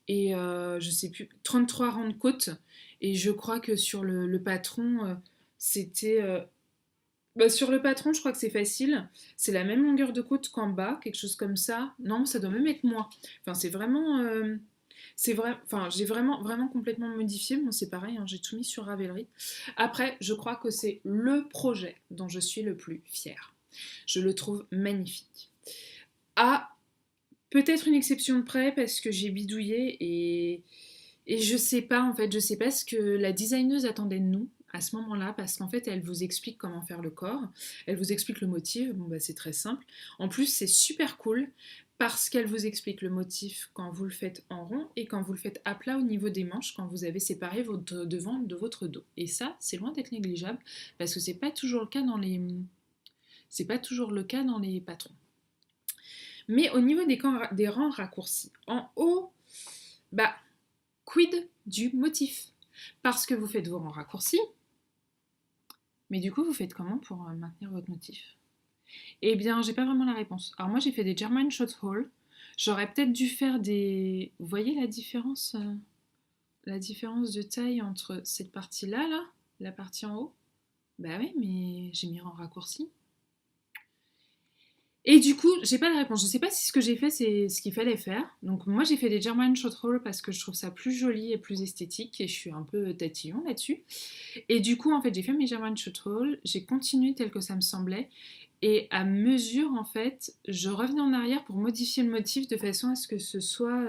et je sais plus, 33 rangs de côte et je crois que sur le patron, c'était... bah, sur le patron, je crois que c'est facile. C'est la même longueur de côte qu'en bas, quelque chose comme ça. Non, ça doit même être moins. Enfin, c'est vraiment. C'est vrai, enfin, j'ai vraiment complètement modifié. Bon, c'est pareil, hein, j'ai tout mis sur Ravelry. Après, je crois que c'est le projet dont je suis le plus fière. Je le trouve magnifique. À peut-être une exception de près parce que j'ai bidouillé et je sais pas, en fait, je sais pas ce que la designeuse attendait de nous à ce moment-là, parce qu'en fait, elle vous explique comment faire le corps, elle vous explique le motif, bon bah c'est très simple. En plus, c'est super cool parce qu'elle vous explique le motif quand vous le faites en rond et quand vous le faites à plat au niveau des manches, quand vous avez séparé votre devant de votre dos. Et ça, c'est loin d'être négligeable parce que c'est pas toujours le cas dans les patrons. Mais au niveau des rangs raccourcis, en haut, bah quid du motif? Parce que vous faites vos rangs raccourcis, mais du coup, vous faites comment pour maintenir votre motif? Eh bien, j'ai pas vraiment la réponse. Alors moi, j'ai fait des German shot hole. J'aurais peut-être dû faire des... Vous voyez la différence de taille entre cette partie-là, là, la partie en haut? Bah oui, mais j'ai mis en raccourci. Et du coup, j'ai pas la réponse. Je sais pas si ce que j'ai fait, c'est ce qu'il fallait faire. Donc moi, j'ai fait des German shot hole parce que je trouve ça plus joli et plus esthétique et je suis un peu tatillon là-dessus. Et du coup, en fait, j'ai fait mes German shot hole, j'ai continué tel que ça me semblait. Et à mesure, en fait, je revenais en arrière pour modifier le motif de façon à ce que ce soit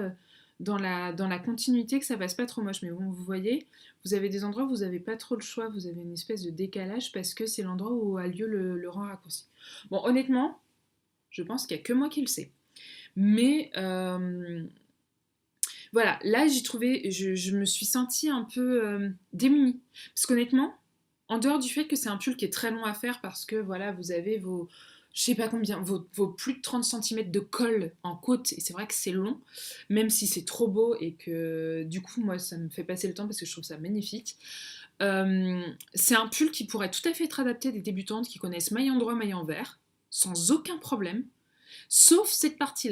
dans la continuité, que ça passe pas trop moche. Mais bon, vous voyez, vous avez des endroits où vous n'avez pas trop le choix, vous avez une espèce de décalage parce que c'est l'endroit où a lieu le rang raccourci. Bon, honnêtement, je pense qu'il n'y a que moi qui le sais. Mais voilà, là j'ai trouvé, je me suis sentie un peu démunie. Parce qu'honnêtement, en dehors du fait que c'est un pull qui est très long à faire parce que voilà, vous avez je sais pas combien, vos plus de 30 centimètres de colle en côte, et c'est vrai que c'est long, même si c'est trop beau et que du coup, moi, ça me fait passer le temps parce que je trouve ça magnifique. C'est un pull qui pourrait tout à fait être adapté à des débutantes qui connaissent maille endroit, maille envers, sans aucun problème. Sauf cette partie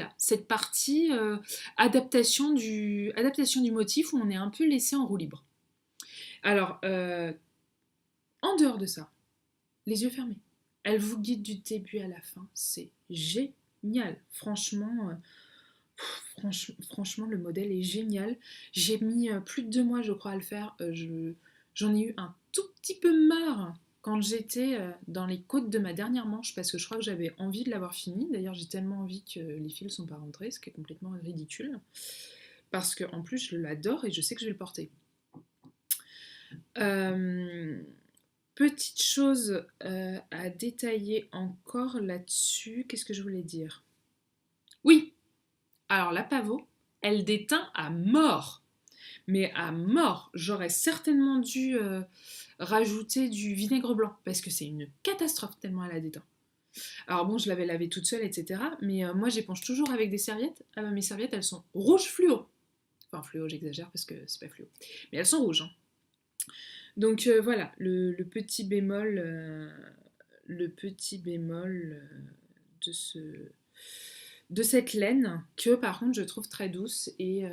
adaptation du motif où on est un peu laissé en roue libre. Alors, en dehors de ça, les yeux fermés. Elle vous guide du début à la fin, c'est génial. Franchement, le modèle est génial. J'ai mis plus de 2 mois, je crois, à le faire. J'en ai eu un tout petit peu marre quand j'étais dans les côtes de ma dernière manche parce que je crois que j'avais envie de l'avoir fini. D'ailleurs, j'ai tellement envie que les fils ne sont pas rentrés, ce qui est complètement ridicule. Parce qu'en plus, je l'adore et je sais que je vais le porter. Euh, Petite chose à détailler encore là-dessus. Qu'est-ce que je voulais dire? Oui, alors la pavot, elle déteint à mort. Mais à mort, j'aurais certainement dû rajouter du vinaigre blanc parce que c'est une catastrophe tellement elle a déteint. Alors bon, je l'avais lavée toute seule, etc. Mais moi, j'éponge toujours avec des serviettes. Ah bah, mes serviettes, elles sont rouges fluo. Enfin, fluo, j'exagère parce que c'est pas fluo. Mais elles sont rouges. Hein. Donc voilà, le petit bémol, de de cette laine que par contre je trouve très douce et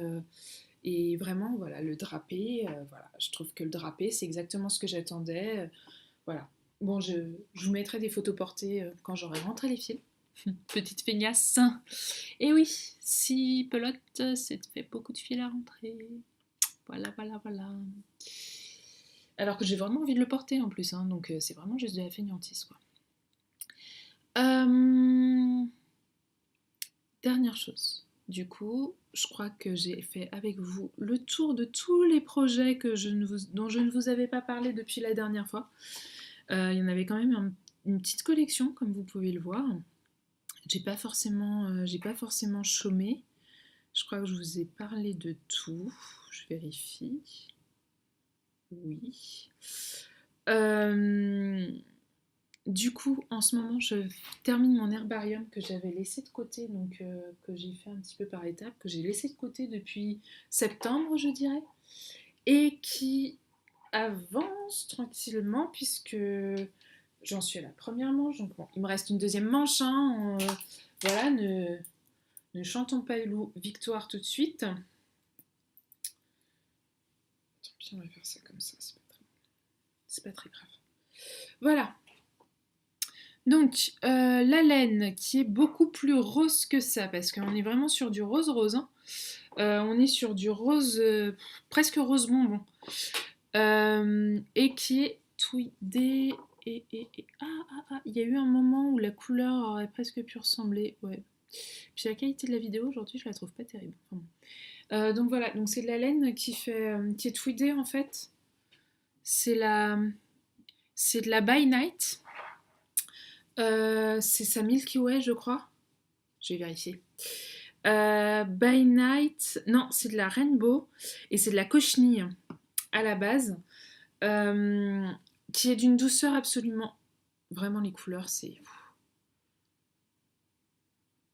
vraiment voilà le drapé, voilà, je trouve que le drapé c'est exactement ce que j'attendais, voilà. Bon, je vous mettrai des photos portées quand j'aurai rentré les fils. Petite feignasse. Et oui, si pelote, c'est fait beaucoup de fils à rentrer. Voilà. Alors que j'ai vraiment envie de le porter en plus, hein, donc c'est vraiment juste de la fainéantise, quoi. Dernière chose. Du coup, je crois que j'ai fait avec vous le tour de tous les projets dont je ne vous avais pas parlé depuis la dernière fois. Il y en avait quand même une petite collection, comme vous pouvez le voir. J'ai pas forcément chômé. Je crois que je vous ai parlé de tout. Je vérifie. Oui. Du coup, en ce moment, je termine mon herbarium que j'avais laissé de côté, donc que j'ai fait un petit peu par étapes, que j'ai laissé de côté depuis septembre, je dirais, et qui avance tranquillement puisque j'en suis à la première manche. Donc bon, il me reste une deuxième manche. Hein, voilà, ne chantons pas victoire tout de suite. Tant pis, on va faire ça comme ça, c'est pas très grave. Voilà. Donc, la laine qui est beaucoup plus rose que ça, parce qu'on est vraiment sur du rose-rose. Hein. On est sur du rose, presque rose bonbon. Et qui est tweedé. Il y a eu un moment où la couleur aurait presque pu ressembler. Ouais. Puis la qualité de la vidéo aujourd'hui, je la trouve pas terrible. Enfin bon. Donc voilà, donc c'est de la laine qui est tweedée en fait. C'est de la By Night. C'est sa Milky Way, je crois. Je vais vérifier. By Night, non, c'est de la Rainbow et c'est de la cochenille à la base, qui est d'une douceur absolument. Vraiment, les couleurs, c'est.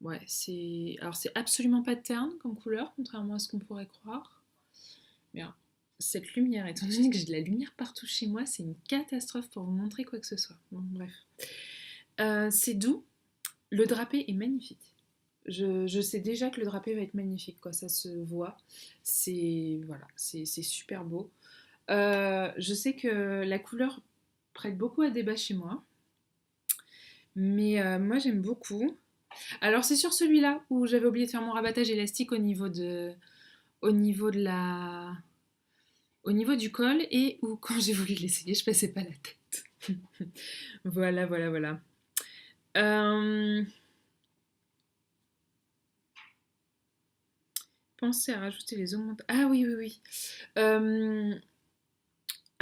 Ouais, c'est. Alors, c'est absolument pas terne comme couleur, contrairement à ce qu'on pourrait croire. Mais alors, cette lumière, étant donné que j'ai de la lumière partout chez moi, c'est une catastrophe pour vous montrer quoi que ce soit. Bon, bref. C'est doux, le drapé est magnifique. Je sais déjà que le drapé va être magnifique, quoi. Ça se voit. Voilà, c'est super beau. Je sais que la couleur prête beaucoup à débat chez moi, mais moi j'aime beaucoup. Alors c'est sur celui-là où j'avais oublié de faire mon rabattage élastique au niveau de la, au niveau du col et où quand j'ai voulu l'essayer, je passais pas la tête. Voilà, voilà, voilà. Pensez à rajouter les augmentations. Ah oui, oui, oui.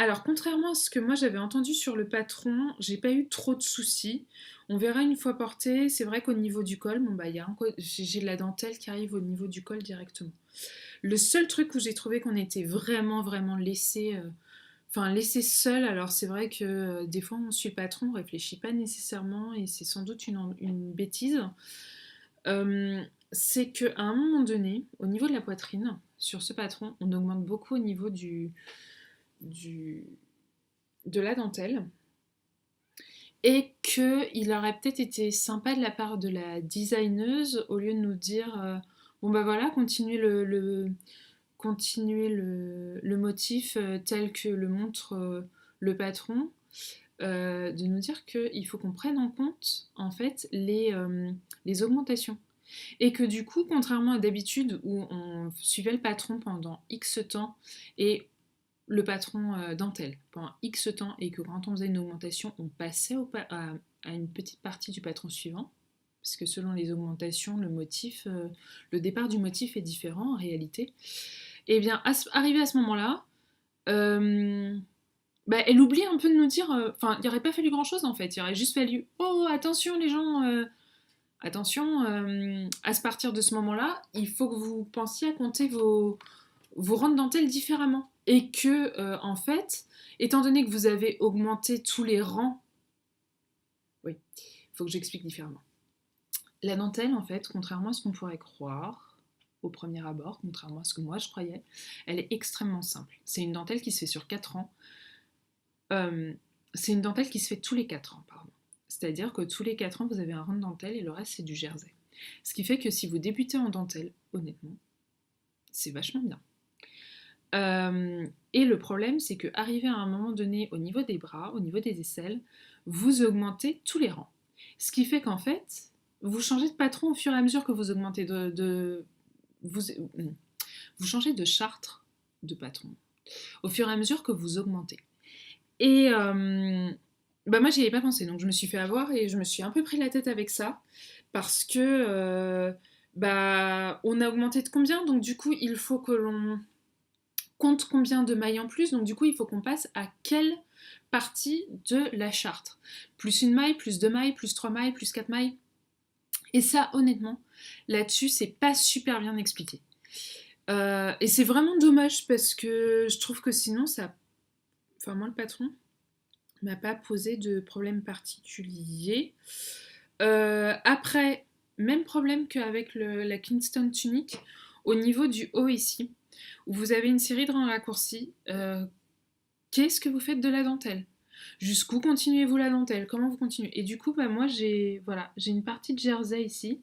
Alors, contrairement à ce que moi j'avais entendu sur le patron, j'ai pas eu trop de soucis. On verra une fois porté. C'est vrai qu'au niveau du col, bon bah j'ai de la dentelle qui arrive au niveau du col directement. Le seul truc où j'ai trouvé qu'on était vraiment vraiment laissé seul. Alors c'est vrai que des fois on suit le patron, on réfléchit pas nécessairement et c'est sans doute une bêtise. C'est qu'à un moment donné, au niveau de la poitrine, sur ce patron, on augmente beaucoup au niveau de la dentelle et qu'il aurait peut-être été sympa de la part de la designeuse au lieu de nous dire bon bah voilà, continuez le motif tel que le montre le patron, de nous dire qu'il faut qu'on prenne en compte en fait les augmentations. Et que du coup, contrairement à d'habitude où on suivait le patron pendant X temps et le patron dentelle pendant X temps et que quand on faisait une augmentation, on passait à une petite partie du patron suivant, parce que selon les augmentations, le départ du motif est différent en réalité. Et bien, arrivé à ce moment-là, elle oublie un peu de nous dire, enfin, il n'y aurait pas fallu grand-chose en fait, il aurait juste fallu, oh attention les gens, attention, à partir de ce moment-là, il faut que vous pensiez à compter vos rangs de dentelle différemment. Et que, en fait, étant donné que vous avez augmenté tous les rangs, oui, il faut que j'explique différemment. La dentelle, en fait, contrairement à ce qu'on pourrait croire au premier abord, contrairement à ce que moi je croyais, elle est extrêmement simple. C'est une dentelle qui se fait sur 4 ans. C'est une dentelle qui se fait tous les 4 ans, pardon. C'est-à-dire que tous les 4 ans, vous avez un rond de dentelle et le reste, c'est du jersey. Ce qui fait que si vous débutez en dentelle, honnêtement, c'est vachement bien. Et le problème, c'est que arrivé à un moment donné, au niveau des bras, au niveau des aisselles, vous augmentez tous les rangs. Ce qui fait qu'en fait, vous changez de patron au fur et à mesure que vous augmentez vous changez de chartre de patron au fur et à mesure que vous augmentez. Et moi, j'y avais pas pensé, donc je me suis fait avoir et je me suis un peu pris la tête avec ça parce que on a augmenté de combien, donc du coup, il faut que l'on compte combien de mailles en plus, donc du coup il faut qu'on passe à quelle partie de la charte. Plus une maille, plus 2 mailles, plus 3 mailles, plus 4 mailles. Et ça, honnêtement, là-dessus, c'est pas super bien expliqué. Et c'est vraiment dommage parce que je trouve que sinon, ça. Enfin, moi, le patron m'a pas posé de problème particulier. Après, même problème qu'avec la Kingston Tunic, au niveau du haut ici, où vous avez une série de rangs raccourcis, qu'est-ce que vous faites de la dentelle? Jusqu'où continuez-vous la dentelle? Comment vous continuez? Et du coup, moi, j'ai une partie de jersey ici.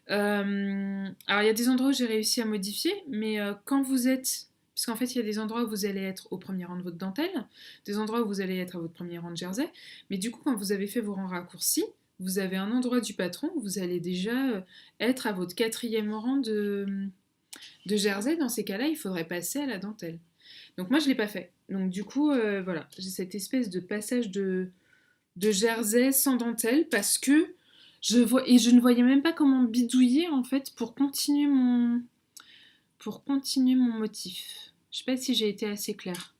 Alors, il y a des endroits où j'ai réussi à modifier, mais quand vous êtes... Puisqu'en fait, il y a des endroits où vous allez être au premier rang de votre dentelle, des endroits où vous allez être à votre premier rang de jersey, mais du coup, quand vous avez fait vos rangs raccourcis, vous avez un endroit du patron où vous allez déjà être à votre 4e rang de jersey, dans ces cas-là, il faudrait passer à la dentelle. Donc moi, je ne l'ai pas fait. Donc du coup, voilà, j'ai cette espèce de passage de jersey sans dentelle parce que je ne voyais même pas comment bidouiller en fait pour continuer mon motif. Je sais pas si j'ai été assez claire.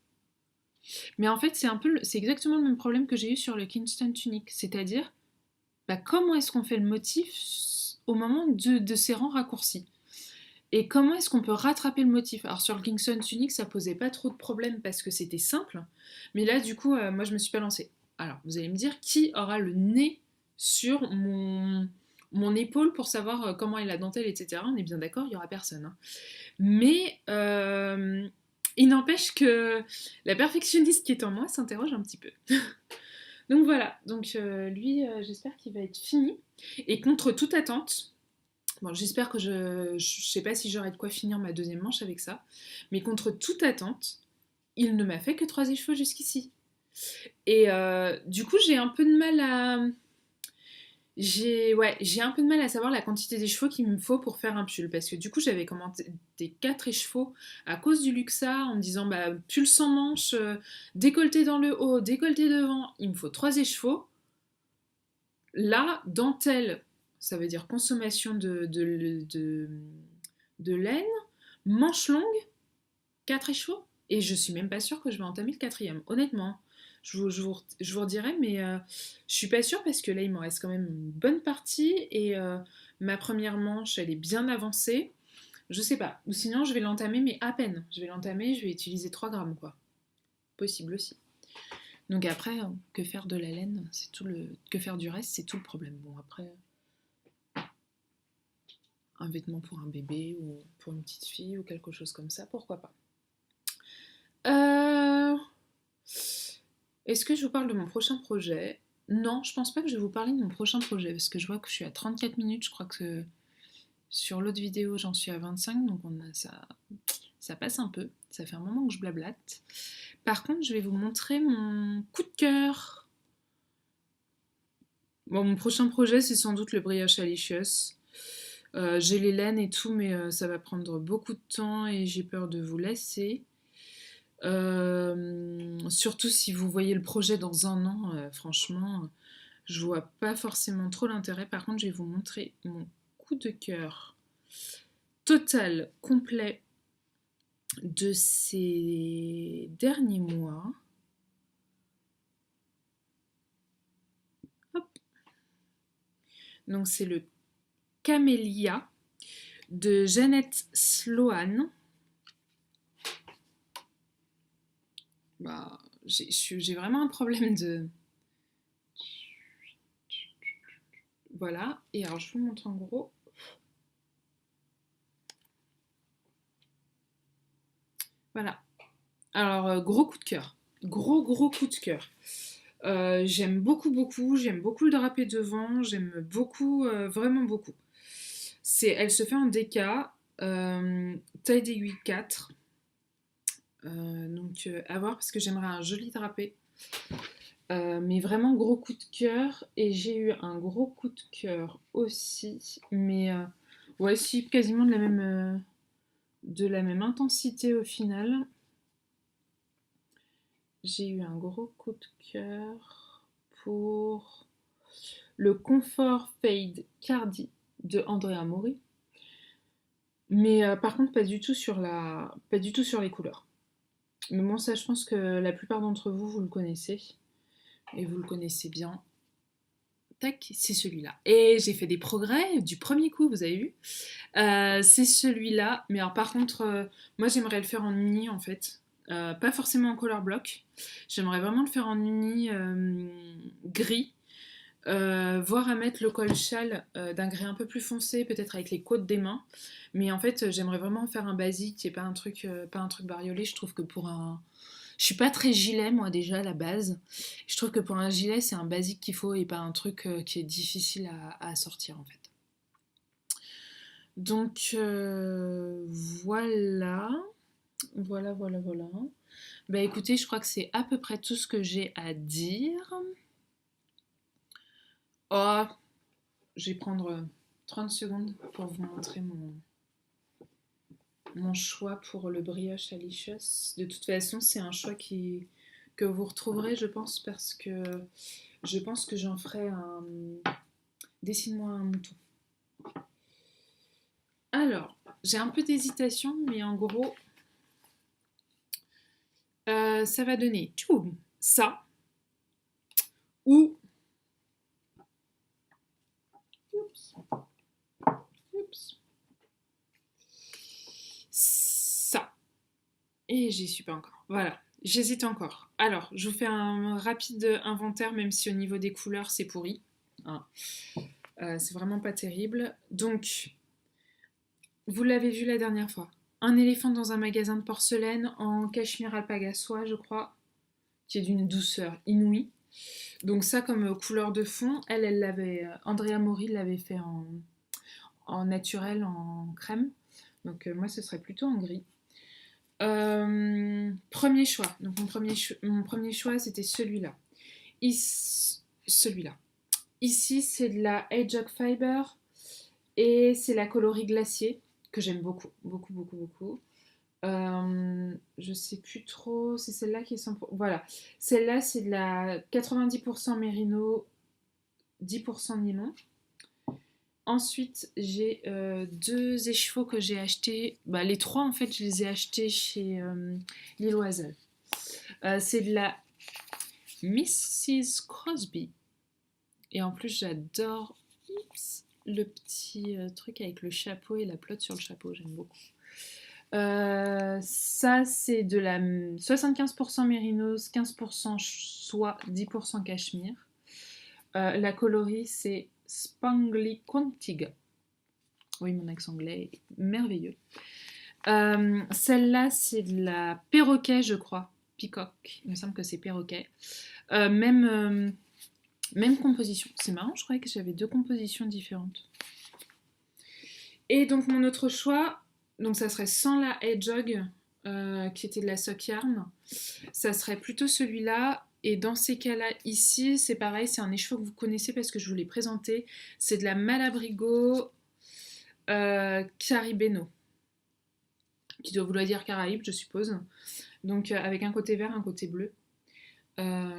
Mais en fait, c'est exactement le même problème que j'ai eu sur le Kingston Tunic, c'est-à-dire bah, comment est-ce qu'on fait le motif au moment de ces rangs raccourcis et comment est-ce qu'on peut rattraper le motif. Alors sur le Kingston Tunic, ça posait pas trop de problèmes parce que c'était simple, mais là du coup, moi je me suis pas lancée. Alors vous allez me dire qui aura le nez sur mon épaule pour savoir comment est la dentelle, etc. On est bien d'accord, il y aura personne. Hein. Mais il n'empêche que la perfectionniste qui est en moi s'interroge un petit peu. Donc voilà, donc lui, j'espère qu'il va être fini. Et contre toute attente, bon, j'espère que je sais pas si j'aurai de quoi finir ma deuxième manche avec ça, mais contre toute attente, il ne m'a fait que 3 écheveaux jusqu'ici. Et du coup, j'ai un peu de mal à j'ai un peu de mal à savoir la quantité d'écheveaux qu'il me faut pour faire un pull. Parce que du coup, j'avais commandé des 4 écheveaux à cause du luxa en me disant bah, pull sans manche, décolleté dans le haut, décolleté devant, il me faut 3 écheveaux. Là, dentelle, ça veut dire consommation de laine, manche longue, 4 écheveaux. Et je suis même pas sûre que je vais entamer le quatrième, honnêtement. Je vous redirai, mais je suis pas sûre parce que là, il m'en reste quand même une bonne partie et ma première manche, elle est bien avancée. Je sais pas. Ou sinon, je vais l'entamer, mais à peine. Je vais l'entamer, je vais utiliser 3 grammes, quoi. Possible aussi. Donc après, que faire de la laine, c'est tout le. Que faire du reste, c'est tout le problème. Bon, après, un vêtement pour un bébé ou pour une petite fille ou quelque chose comme ça, pourquoi pas. Euh... Est-ce que je vous parle de mon prochain projet? Non, je pense pas que je vais vous parler de mon prochain projet parce que je vois que je suis à 34 minutes. Je crois que sur l'autre vidéo, j'en suis à 25, donc ça passe un peu. Ça fait un moment que je blablate. Par contre, je vais vous montrer mon coup de cœur. Bon, mon prochain projet, c'est sans doute le brioche Alicious. J'ai les laines et tout, mais ça va prendre beaucoup de temps et j'ai peur de vous lasser. Surtout si vous voyez le projet dans un an, franchement, je vois pas forcément trop l'intérêt. Par contre, je vais vous montrer mon coup de cœur total, complet de ces derniers mois. Hop. Donc c'est le Camélia de Jeannette Sloan. Bah, j'ai vraiment un problème de... Voilà, et alors je vous montre en gros. Voilà. Alors, gros coup de cœur. Gros coup de cœur. J'aime beaucoup le drapé devant, j'aime beaucoup, vraiment beaucoup. Elle se fait en DK, taille d'aiguille 4. Donc à voir parce que j'aimerais un joli drapé. Mais vraiment gros coup de cœur. Et j'ai eu un gros coup de cœur aussi. Mais ouais, si, quasiment de la même intensité au final. J'ai eu un gros coup de cœur pour le Comfort Fade Cardi de Andrea Mori. Mais par contre, pas du tout sur les couleurs. Mais bon, ça, je pense que la plupart d'entre vous, vous le connaissez. Et vous le connaissez bien. Tac, c'est celui-là. Et j'ai fait des progrès du premier coup, vous avez vu. C'est celui-là. Mais alors, par contre, moi, j'aimerais le faire en uni, en fait. Pas forcément en color block. J'aimerais vraiment le faire en uni gris. Voire à mettre le col châle d'un gris un peu plus foncé, peut-être avec les côtes des mains. Mais en fait, j'aimerais vraiment faire un basique et pas un truc bariolé. Je trouve que pour un... Je suis pas très gilet, moi, déjà, à la base. Je trouve que pour un gilet, c'est un basique qu'il faut et pas un truc qui est difficile à sortir, en fait. Donc, voilà. Voilà. Bah écoutez, je crois que c'est à peu près tout ce que j'ai à dire. Oh, je vais prendre 30 secondes pour vous montrer mon choix pour le brioche Alicious. De toute façon, c'est un choix que vous retrouverez, je pense, parce que je pense que j'en ferai un... Dessine-moi un mouton. Alors, j'ai un peu d'hésitation, mais en gros, ça va donner ça ou... Oups, oups. Ça. Et j'y suis pas encore. Voilà, j'hésite encore. Alors, je vous fais un rapide inventaire, même si au niveau des couleurs, c'est pourri. Hein. C'est vraiment pas terrible. Donc, vous l'avez vu la dernière fois. Un éléphant dans un magasin de porcelaine en cachemire alpaga soie, je crois, qui est d'une douceur inouïe. Donc ça, comme couleur de fond, elle l'avait... Andrea Mori l'avait fait en naturel, en crème. Donc moi, ce serait plutôt en gris. Premier choix. Donc mon premier choix, c'était celui-là. Celui-là. Ici, c'est de la Hedgehog Fiber et c'est la coloris glacier que j'aime beaucoup, beaucoup, beaucoup, beaucoup. Je sais plus trop, c'est celle-là qui est 100%. Voilà, celle-là, c'est de la 90% mérino, 10% nylon. Ensuite, j'ai deux écheveaux que j'ai achetés. Bah, les trois, en fait, je les ai achetés chez L'Île Oiselle. C'est de la Mrs. Crosby. Et en plus, j'adore le petit truc avec le chapeau et la pelote sur le chapeau. J'aime beaucoup. Ça, c'est de la 75% mérinos, 15% soie, 10% cachemire. La coloris, c'est Spangly Quantiga. Oui, mon accent anglais est merveilleux. Celle-là, c'est de la perroquet, je crois. Peacock, il me semble que c'est perroquet. Même composition. C'est marrant, je croyais que j'avais deux compositions différentes. Et donc, mon autre choix, donc ça serait sans la Hedgehog, qui était de la sock yarn. Ça serait plutôt celui-là. Et dans ces cas-là, ici, c'est pareil, c'est un écheveau que vous connaissez parce que je vous l'ai présenté. C'est de la Malabrigo Caribeno, qui doit vouloir dire Caraïbe, je suppose. Donc avec un côté vert, un côté bleu,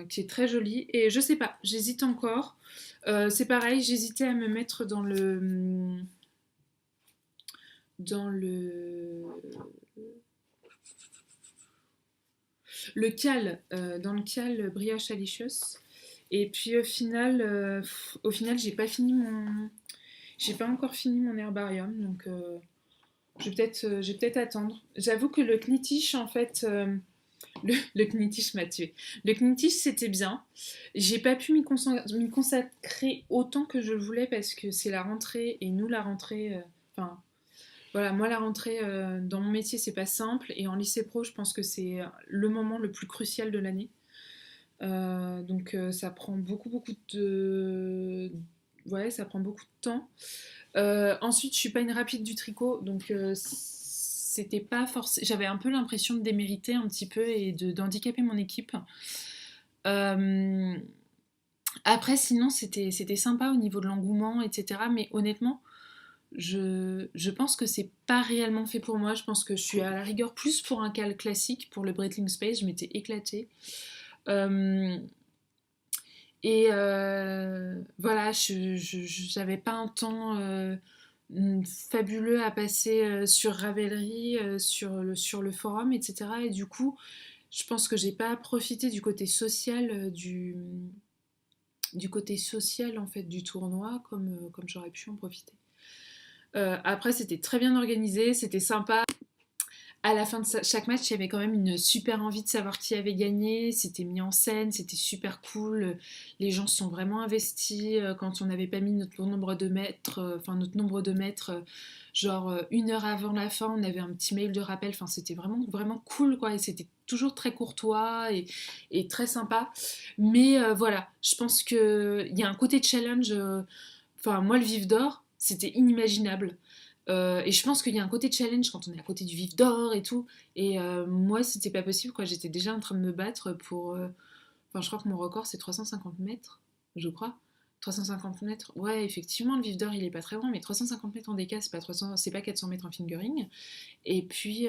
qui est très joli. Et je sais pas, j'hésite encore. C'est pareil, j'hésitais à me mettre dans le dans le cal brioche Alicious. Et puis au final, j'ai pas encore fini mon herbarium, donc je vais peut-être attendre. J'avoue que le Knittich, en fait, le Knittich m'a tué. Le Knittich, c'était bien. J'ai pas pu m'y consacrer autant que je le voulais parce que c'est la rentrée et nous la rentrée. Enfin, voilà, moi la rentrée dans mon métier c'est pas simple et en lycée pro je pense que c'est le moment le plus crucial de l'année. Donc ça prend beaucoup de... Ouais, ça prend beaucoup de temps. Ensuite, je suis pas une rapide du tricot, donc c'était pas forcément... J'avais un peu l'impression de démériter un petit peu et d'handicaper mon équipe. Après, sinon, c'était sympa au niveau de l'engouement, etc. Mais honnêtement, je pense que c'est pas réellement fait pour moi. Je pense que je suis à la rigueur plus pour un cal classique, pour le Breitling Space. Je m'étais éclatée. Voilà, j'avais pas un temps fabuleux à passer sur Ravelry, sur le forum, etc. Et du coup, je pense que j'ai pas profité du côté social du côté social en fait du tournoi comme j'aurais pu en profiter. Après, c'était très bien organisé, c'était sympa. À la fin de chaque match, il y avait quand même une super envie de savoir qui avait gagné. C'était mis en scène, c'était super cool. Les gens se sont vraiment investis. Quand on n'avait pas mis notre nombre de mètres, genre 1 heure avant la fin, on avait un petit mail de rappel. Enfin, c'était vraiment, vraiment cool, quoi. Et c'était toujours très courtois et très sympa. Mais voilà, je pense qu'il y a un côté challenge. Enfin, moi, le Vif d'Or, c'était inimaginable. Et je pense qu'il y a un côté challenge quand on est à côté du Vif d'Or et tout. Et moi, c'était pas possible, quoi. J'étais déjà en train de me battre pour. Enfin, je crois que mon record, c'est 350 mètres, je crois. 350 mètres, ouais, effectivement, le Vif d'Or, il est pas très grand, mais 350 mètres en DK, c'est pas 400 mètres en fingering. Et puis,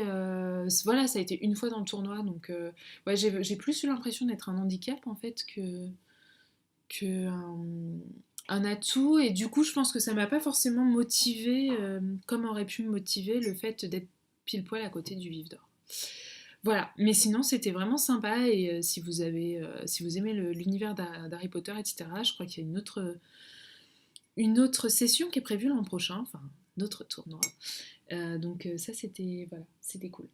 voilà, ça a été une fois dans le tournoi, donc ouais, j'ai plus eu l'impression d'être un handicap, en fait, que un atout. Et du coup, je pense que ça m'a pas forcément motivé comme aurait pu me motiver le fait d'être pile poil à côté du Vif d'Or. Voilà, mais sinon c'était vraiment sympa et si vous aimez l'univers d'Harry Potter, etc., je crois qu'il y a une autre session qui est prévue l'an prochain, enfin, d'autres tournois. Donc ça c'était cool.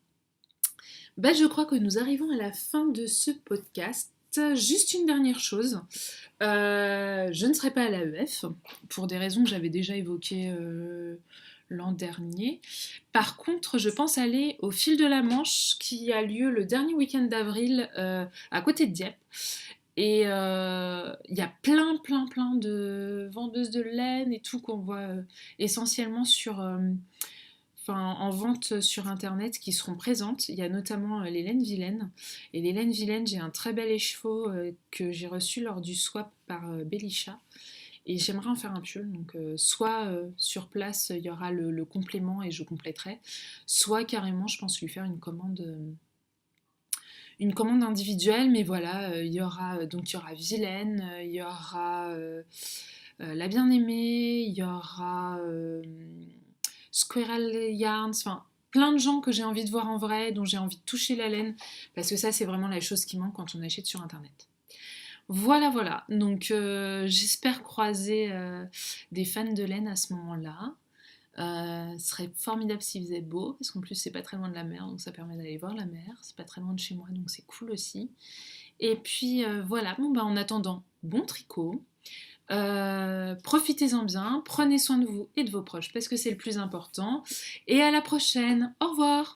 Bah, je crois que nous arrivons à la fin de ce podcast. Juste une dernière chose, je ne serai pas à l'AEF pour des raisons que j'avais déjà évoquées l'an dernier. Par contre, je pense aller au Fil de la Manche qui a lieu le dernier week-end d'avril à côté de Dieppe. Et il y a plein de vendeuses de laine et tout qu'on voit essentiellement en vente sur internet qui seront présentes. Il y a notamment les laines vilaines. Et les laines vilaines, j'ai un très bel écheveau que j'ai reçu lors du swap par Belisha. Et j'aimerais en faire un pull. Donc soit sur place, il y aura le complément et je compléterai. Soit carrément, je pense lui faire une commande individuelle. Mais voilà, il y aura Vilaine, il y aura La Bien-Aimée, il y aura Squirrel Yarns, enfin plein de gens que j'ai envie de voir en vrai, dont j'ai envie de toucher la laine, parce que ça c'est vraiment la chose qui manque quand on achète sur internet. Voilà, donc j'espère croiser des fans de laine à ce moment-là. Ce serait formidable s'il faisait beau, parce qu'en plus c'est pas très loin de la mer, donc ça permet d'aller voir la mer, c'est pas très loin de chez moi, donc c'est cool aussi. Et puis voilà, bon bah en attendant, bon tricot. Profitez-en bien, prenez soin de vous et de vos proches parce que c'est le plus important. Et à la prochaine, au revoir!